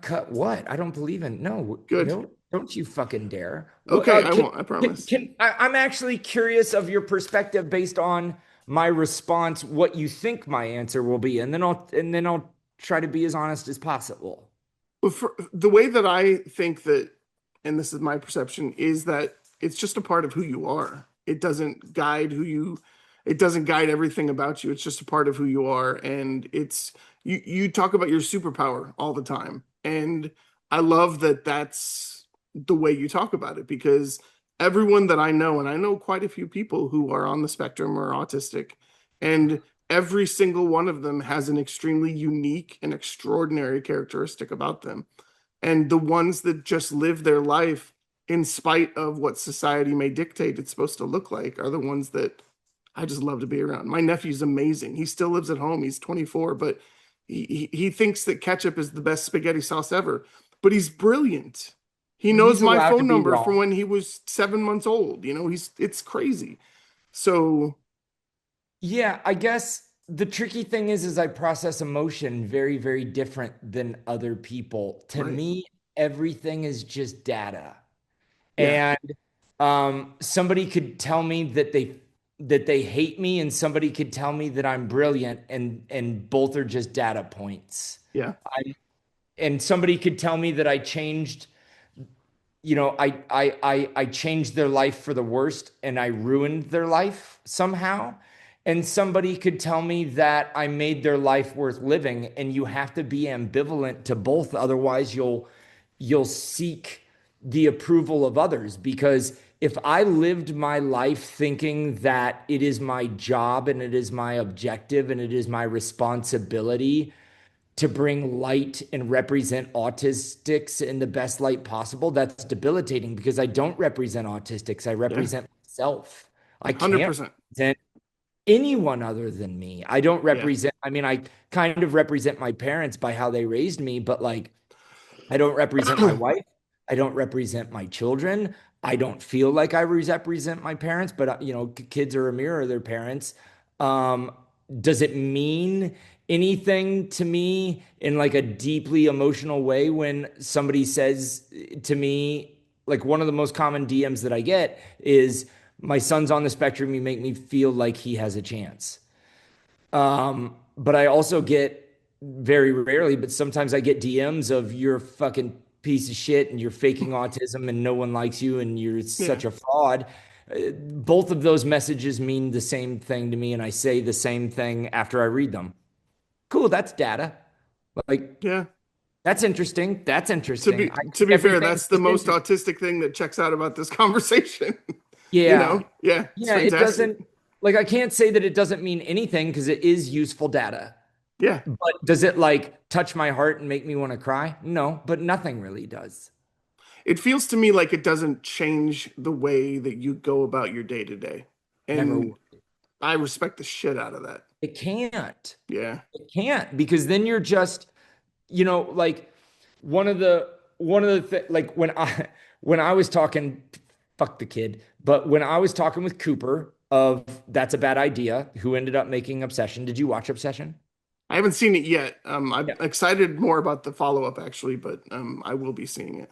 B: Cut what? I don't believe in. No,
A: Good.
B: don't you fucking dare. What
A: Okay, I won't, I promise.
B: I'm actually curious of your perspective based on my response, what you think my answer will be, and then I'll try to be as honest as possible.
A: Well, for the way that I think that, and this is my perception, is that it's just a part of who you are. It doesn't guide everything about you. It's just a part of who you are. And you talk about your superpower all the time. And I love that that's the way you talk about it because everyone that I know, and I know quite a few people who are on the spectrum or autistic, and every single one of them has an extremely unique and extraordinary characteristic about them. And the ones that just live their life in spite of what society may dictate it's supposed to look like are the ones that I just love to be around. My nephew's amazing. He still lives at home. He's 24, but he thinks that ketchup is the best spaghetti sauce ever. But he's brilliant. He knows
B: He's
A: my
B: allowed to
A: phone
B: be
A: number from
B: wrong.
A: when he was 7 months old. It's crazy. So,
B: Yeah, I guess the tricky thing is I process emotion very, very different than other people. To
A: right.
B: me, everything is just data.
A: Yeah.
B: And somebody could tell me that they hate me, and somebody could tell me that I'm brilliant, and both are just data points.
A: Yeah.
B: And somebody could tell me that I changed, I changed their life for the worst and I ruined their life somehow. And somebody could tell me that I made their life worth living. And you have to be ambivalent to both. Otherwise, you'll seek the approval of others. Because if I lived my life thinking that it is my job and it is my objective and it is my responsibility to bring light and represent autistics in the best light possible, that's debilitating because I don't represent autistics. I
A: Yeah.
B: represent myself. I can't
A: 100%.
B: represent anyone other than me. I don't
A: Yeah.
B: represent, I mean, I kind of represent my parents by how they raised me, but like, I don't represent my wife. I don't represent my children. I don't feel like I represent my parents, but kids are a mirror of their parents. Um, does it mean anything to me in like a deeply emotional way when somebody says to me, like one of the most common DMs that I get is, my son's on the spectrum. You make me feel like he has a chance. But I also get, very rarely, but sometimes I get DMs of, you're a fucking piece of shit and you're faking autism and no one likes you and you're
A: Yeah.
B: such a fraud. Both of those messages mean the same thing to me, and I say the same thing after I read them. Cool, that's data. Like,
A: Yeah.
B: that's interesting. That's
A: to
B: interesting.
A: be
B: I
A: to
B: think
A: be fair,
B: everything's
A: that's the
B: just
A: most
B: interesting.
A: autistic thing that checks out about this conversation.
B: Yeah.
A: Yeah, it's
B: Yeah, it
A: fantastic.
B: doesn't, like, I can't say that it doesn't mean anything because it is useful data.
A: Yeah,
B: But does it like touch my heart and make me want to cry? No, but nothing really does.
A: it feels to me like it doesn't change the way that you go about your day to day,
B: Never
A: and
B: would.
A: I respect the shit out of that.
B: It can't.
A: Yeah,
B: It can't because then you're just, like one of the like when I was talking, fuck the kid, but when I was talking with Cooper of That's a Bad Idea, who ended up making Obsession. Did you watch Obsession?
A: I haven't seen it yet. I'm
B: Yeah.
A: excited more about the follow up actually, but I will be seeing it.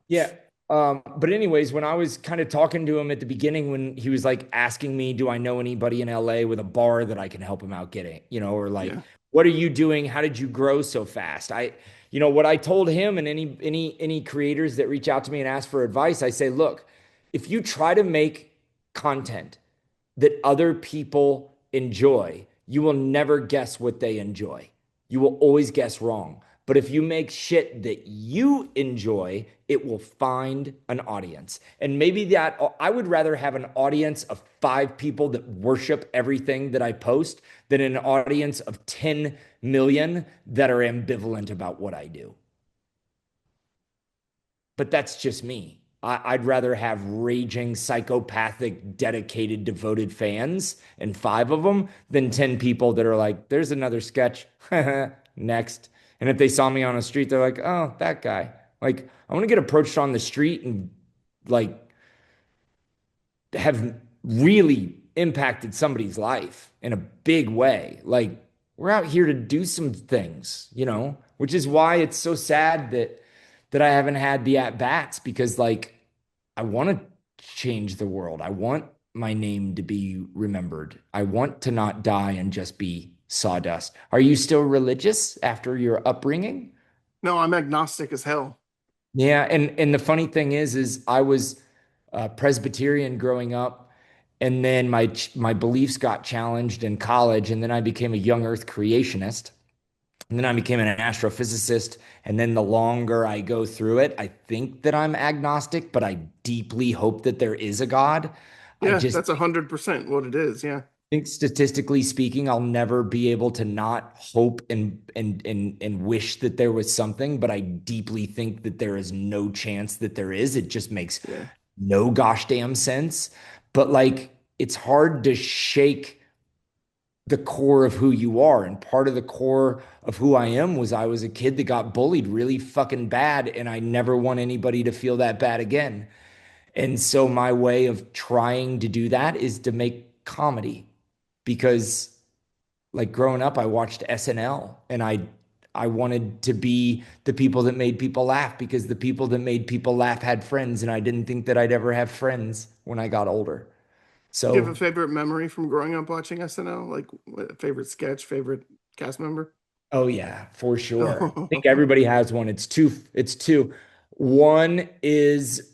B: Yeah. But anyways, when I was kind of talking to him at the beginning, when he was like asking me, do I know anybody in LA with a bar that I can help him out getting, or like,
A: Yeah,
B: what are you doing? How did you grow so fast? What I told him, and any creators that reach out to me and ask for advice, I say, look, if you try to make content that other people enjoy, you will never guess what they enjoy. You will always guess wrong. But if you make shit that you enjoy, it will find an audience. And maybe that I would rather have an audience of 5 people that worship everything that I post than an audience of 10 million that are ambivalent about what I do. But that's just me. I'd rather have raging, psychopathic, dedicated, devoted fans and 5 of them than 10 people that are like, there's another sketch. Next. And if they saw me on the street, they're like, oh, that guy. Like, I want to get approached on the street and like have really impacted somebody's life in a big way. Like, we're out here to do some things, which is why it's so sad that I haven't had the at bats because like I want to change the world. I want my name to be remembered. I want to not die and just be sawdust. Are you still religious after your upbringing?
A: No, I'm agnostic as hell.
B: Yeah, and the funny thing is I was Presbyterian growing up, and then my beliefs got challenged in college, and then I became a young Earth creationist. And then I became an astrophysicist. And then the longer I go through it, I think that I'm agnostic, but I deeply hope that there is a God. I
A: Yeah,
B: just
A: that's 100% what it is. Yeah.
B: think statistically speaking, I'll never be able to not hope and wish that there was something, but I deeply think that there is no chance that there is. It just makes
A: Yeah.
B: no gosh damn sense. But like it's hard to shake the core of who you are. And part of the core of who I am was I was a kid that got bullied really fucking bad. And I never want anybody to feel that bad again. And so my way of trying to do that is to make comedy because like growing up, I watched SNL and I wanted to be the people that made people laugh because the people that made people laugh had friends. And I didn't think that I'd ever have friends when I got older.
A: Do you have
B: So
A: a favorite memory from growing up watching SNL? Like favorite sketch, favorite cast member?
B: oh yeah, for sure. I think
A: Oh,
B: everybody has one. It's two. It's two. One is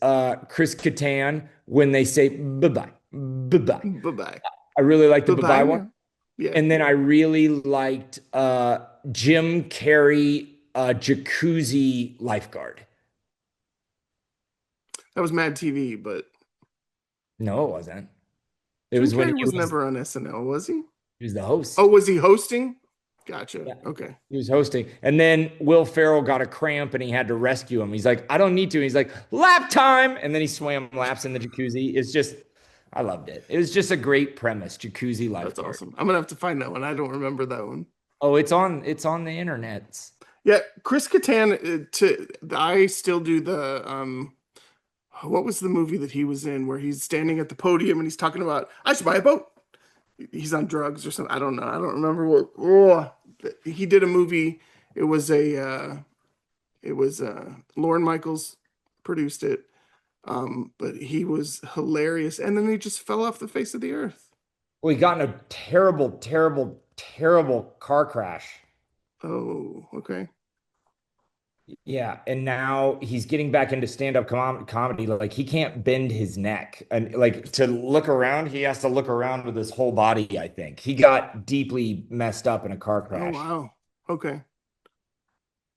B: Chris Kattan when they say bye-bye. Bye-bye.
A: bye-bye.
B: I really like the
A: Bye-bye.
B: bye-bye one.
A: Yeah. Yeah.
B: And then I really liked Jim Carrey jacuzzi lifeguard.
A: That was Mad TV, but
B: No, it wasn't. It
A: Jim
B: was when
A: Carrey was never on SNL, was he?
B: he was the
A: Oh,
B: host.
A: was he hosting? Gotcha.
B: Yeah.
A: Okay.
B: He was hosting. And then Will Ferrell got a cramp and he had to rescue him. He's like, I don't need to. He's like, lap time. And then he swam laps in the jacuzzi. It's just, I loved it. It was just a great premise, jacuzzi
A: That's
B: lifeguard.
A: awesome. I'm gonna have to find that one. I don't remember that one.
B: Oh, it's on the internet.
A: Yeah, Chris Kattan. I still do the what was the movie that he was in where he's standing at the podium and he's talking about I should buy a boat. He's on drugs or something. I don't know. I don't remember what. Oh, he did a movie. It was Lauren Michaels produced it. But he was hilarious, and then he just fell off the face of the earth.
B: Well, he got in a terrible, terrible, terrible car crash.
A: Oh, okay.
B: Yeah, and now he's getting back into stand-up comedy. Like he can't bend his neck, and like to look around, he has to look around with his whole body. I think he got deeply messed up in a car
A: Oh,
B: crash.
A: wow. Okay.
B: Yeah.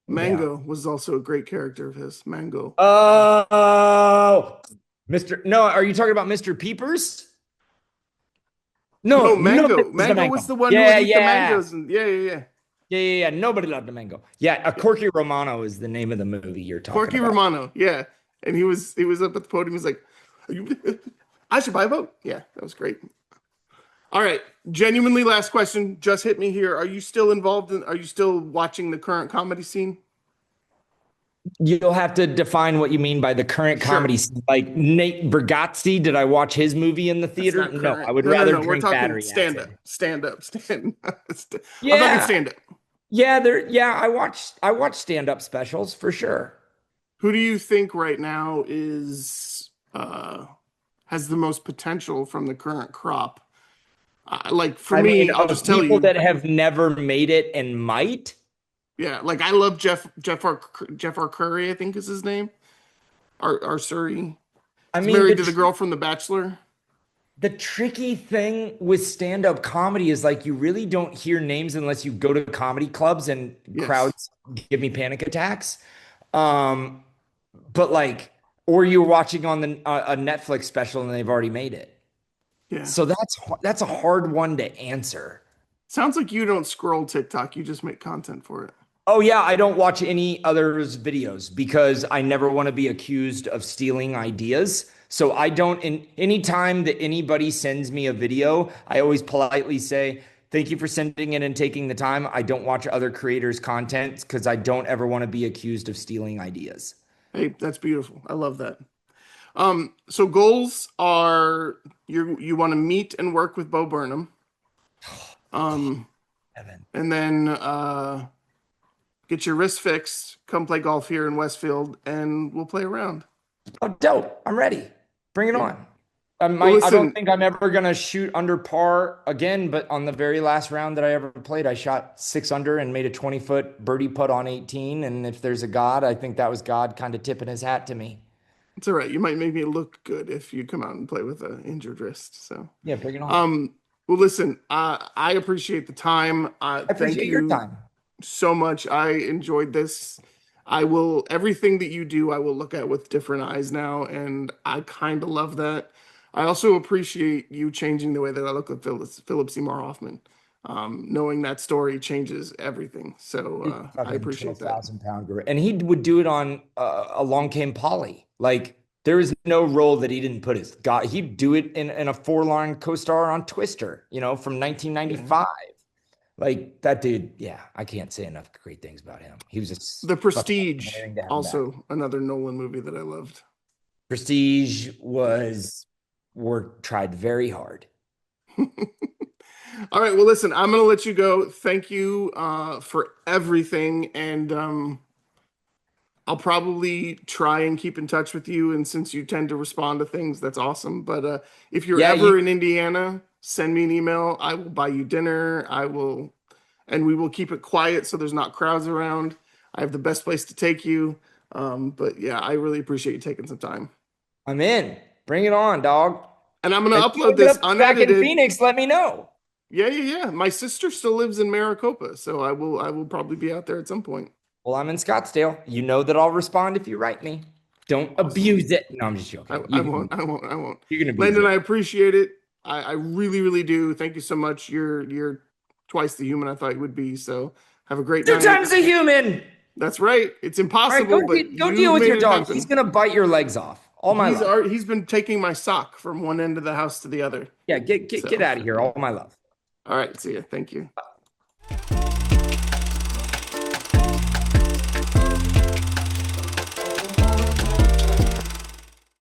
A: Mango was also a great character of his. Mango.
B: Oh, Mr. No, are you talking about Mr. Peepers?
A: No,
B: No, nobody
A: Mango.
B: loves the
A: Mango was
B: mango.
A: the one who would
B: Yeah,
A: eat the
B: yeah,
A: mangoes, and yeah.
B: yeah. Nobody loved the mango. Yeah, a
A: Yeah.
B: Corky Romano is the name of the movie you're talking
A: Corky
B: about.
A: Romano. Yeah, and he was up at the podium. He's like, I should buy a boat. Yeah, that was great. All right, genuinely last question just hit me here. Are you still involved in? Are you still watching the current comedy scene?
B: You'll have to define what you mean by the current
A: Sure.
B: comedy scene. Like Nate Bargatze, did I watch his movie in the
A: That's
B: theater?
A: not
B: No, I
A: current.
B: would
A: No.
B: rather
A: No. We're
B: drink
A: talking
B: battery
A: stand up,
B: acid.
A: stand up, stand. I'm talking
B: Yeah,
A: stand up.
B: yeah, I watch stand-up specials for sure.
A: Who do you think right now is has the most potential from the current crop? Like for
B: I mean,
A: me, I'll just
B: of
A: tell
B: people
A: you.
B: that have never made it and might.
A: Yeah, like I love Jeff R. Curry, I think is his name. R. Surrey.
B: I
A: He's
B: mean,
A: married to the girl from The Bachelor.
B: The tricky thing with stand-up comedy is like you really don't hear names unless you go to comedy clubs and
A: Yes.
B: crowds give me panic attacks. Um, but like, or you're watching on a Netflix special and they've already made it.
A: Yeah.
B: So that's a hard one to answer.
A: Sounds like you don't scroll TikTok, you just make content for it.
B: Oh yeah, I don't watch any others videos because I never want to be accused of stealing ideas. So I don't in any time that anybody sends me a video, I always politely say, "Thank you for sending it and taking the time. I don't watch other creators' content because I don't ever want to be accused of stealing ideas."
A: Hey, that's beautiful. I love that. So goals are you want to meet and work with Bo Burnham. Um,
B: Evan.
A: and then get your wrist fixed, come play golf here in Westfield, and we'll play around.
B: Oh, dope. I'm ready. Bring it
A: Yeah.
B: on.
A: Well,
B: I don't
A: listen,
B: think I'm ever gonna shoot under par again, but on the very last round that I ever played, I shot 6 under and made a 20-foot birdie putt on 18. And if there's a God, I think that was God kind of tipping his hat to me.
A: it's all right. You might make me look good if you come out and play with an injured wrist. So,
B: Yeah, bring it on.
A: um, well, listen, I appreciate the time.
B: I
A: Thank
B: appreciate your
A: you
B: time.
A: so much. I enjoyed this. I will, everything that you do, I will look at with different eyes now, and I kind of love that. I also appreciate you changing the way that I look at Philip Seymour Hoffman. Knowing that story changes everything. So
B: He's
A: I
B: fucking
A: appreciate that.
B: 12,000 pound gorilla. And he would do it on Along Came Polly. Like there is no role that he didn't put his God. He'd do it in a four-line co-star on Twister, from
A: Yeah.
B: 1995. Like that dude, yeah, I can't say enough great things about him. He was just
A: The
B: fucking
A: Prestige,
B: amazing to have him back.
A: also another Nolan movie that I loved.
B: Prestige was work tried very hard.
A: All right, well, listen, I'm gonna let you go. Thank you for everything, and I'll probably try and keep in touch with you. And since you tend to respond to things, that's awesome. But if you're
B: Yeah,
A: ever in Indiana, send me an email. I will buy you dinner. I will, and we will keep it quiet so there's not crowds around. I have the best place to take you. But yeah, I really appreciate you taking some time.
B: I'm in. Bring it on, dog.
A: And I'm gonna
B: If you
A: upload
B: end
A: this
B: up back in
A: unedited.
B: Phoenix, let me know.
A: Yeah, yeah, yeah. My sister still lives in Maricopa, so I will probably be out there at some point.
B: Well, I'm in Scottsdale. You know that I'll respond if you write me. Don't
A: Awesome.
B: abuse it. No, I'm just joking.
A: I won't. I won't. I won't.
B: You can abuse
A: Landon,
B: it.
A: I appreciate it. I really, really do. Thank you so much. You're twice the human I thought you would be. So have a great
B: Two
A: night.
B: times a human.
A: That's right. It's
B: All right,
A: impossible, but
B: go
A: you
B: deal with
A: made
B: your
A: it
B: dog. He's
A: happen.
B: gonna bite your legs off all my love.
A: He's been taking my sock from one end of the house to the other.
B: Yeah, get
A: So,
B: out of here. All my love.
A: all right. See ya. Thank you.